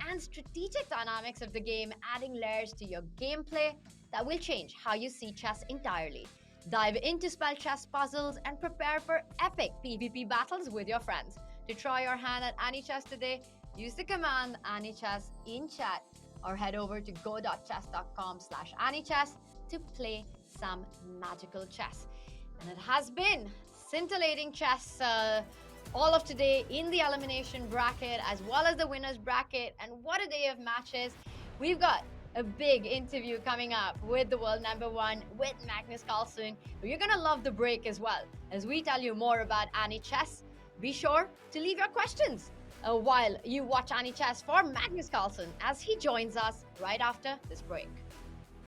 and strategic dynamics of the game, adding layers to your gameplay that will change how you see chess entirely. Dive into spell chess puzzles and prepare for epic PvP battles with your friends. To try your hand at AnyChess today, use the command AnyChess in chat or head over to go.chess.com/AnyChess to play some magical chess. And it has been scintillating chess all of today in the elimination bracket as well as the winners bracket. And what a day of matches. We've got a big interview coming up with the world number one, with Magnus Carlsen. You're going to love the break as well as we tell you more about AnyChess. Be sure to leave your questions while you watch AnyChess for Magnus Carlsen as he joins us right after this break.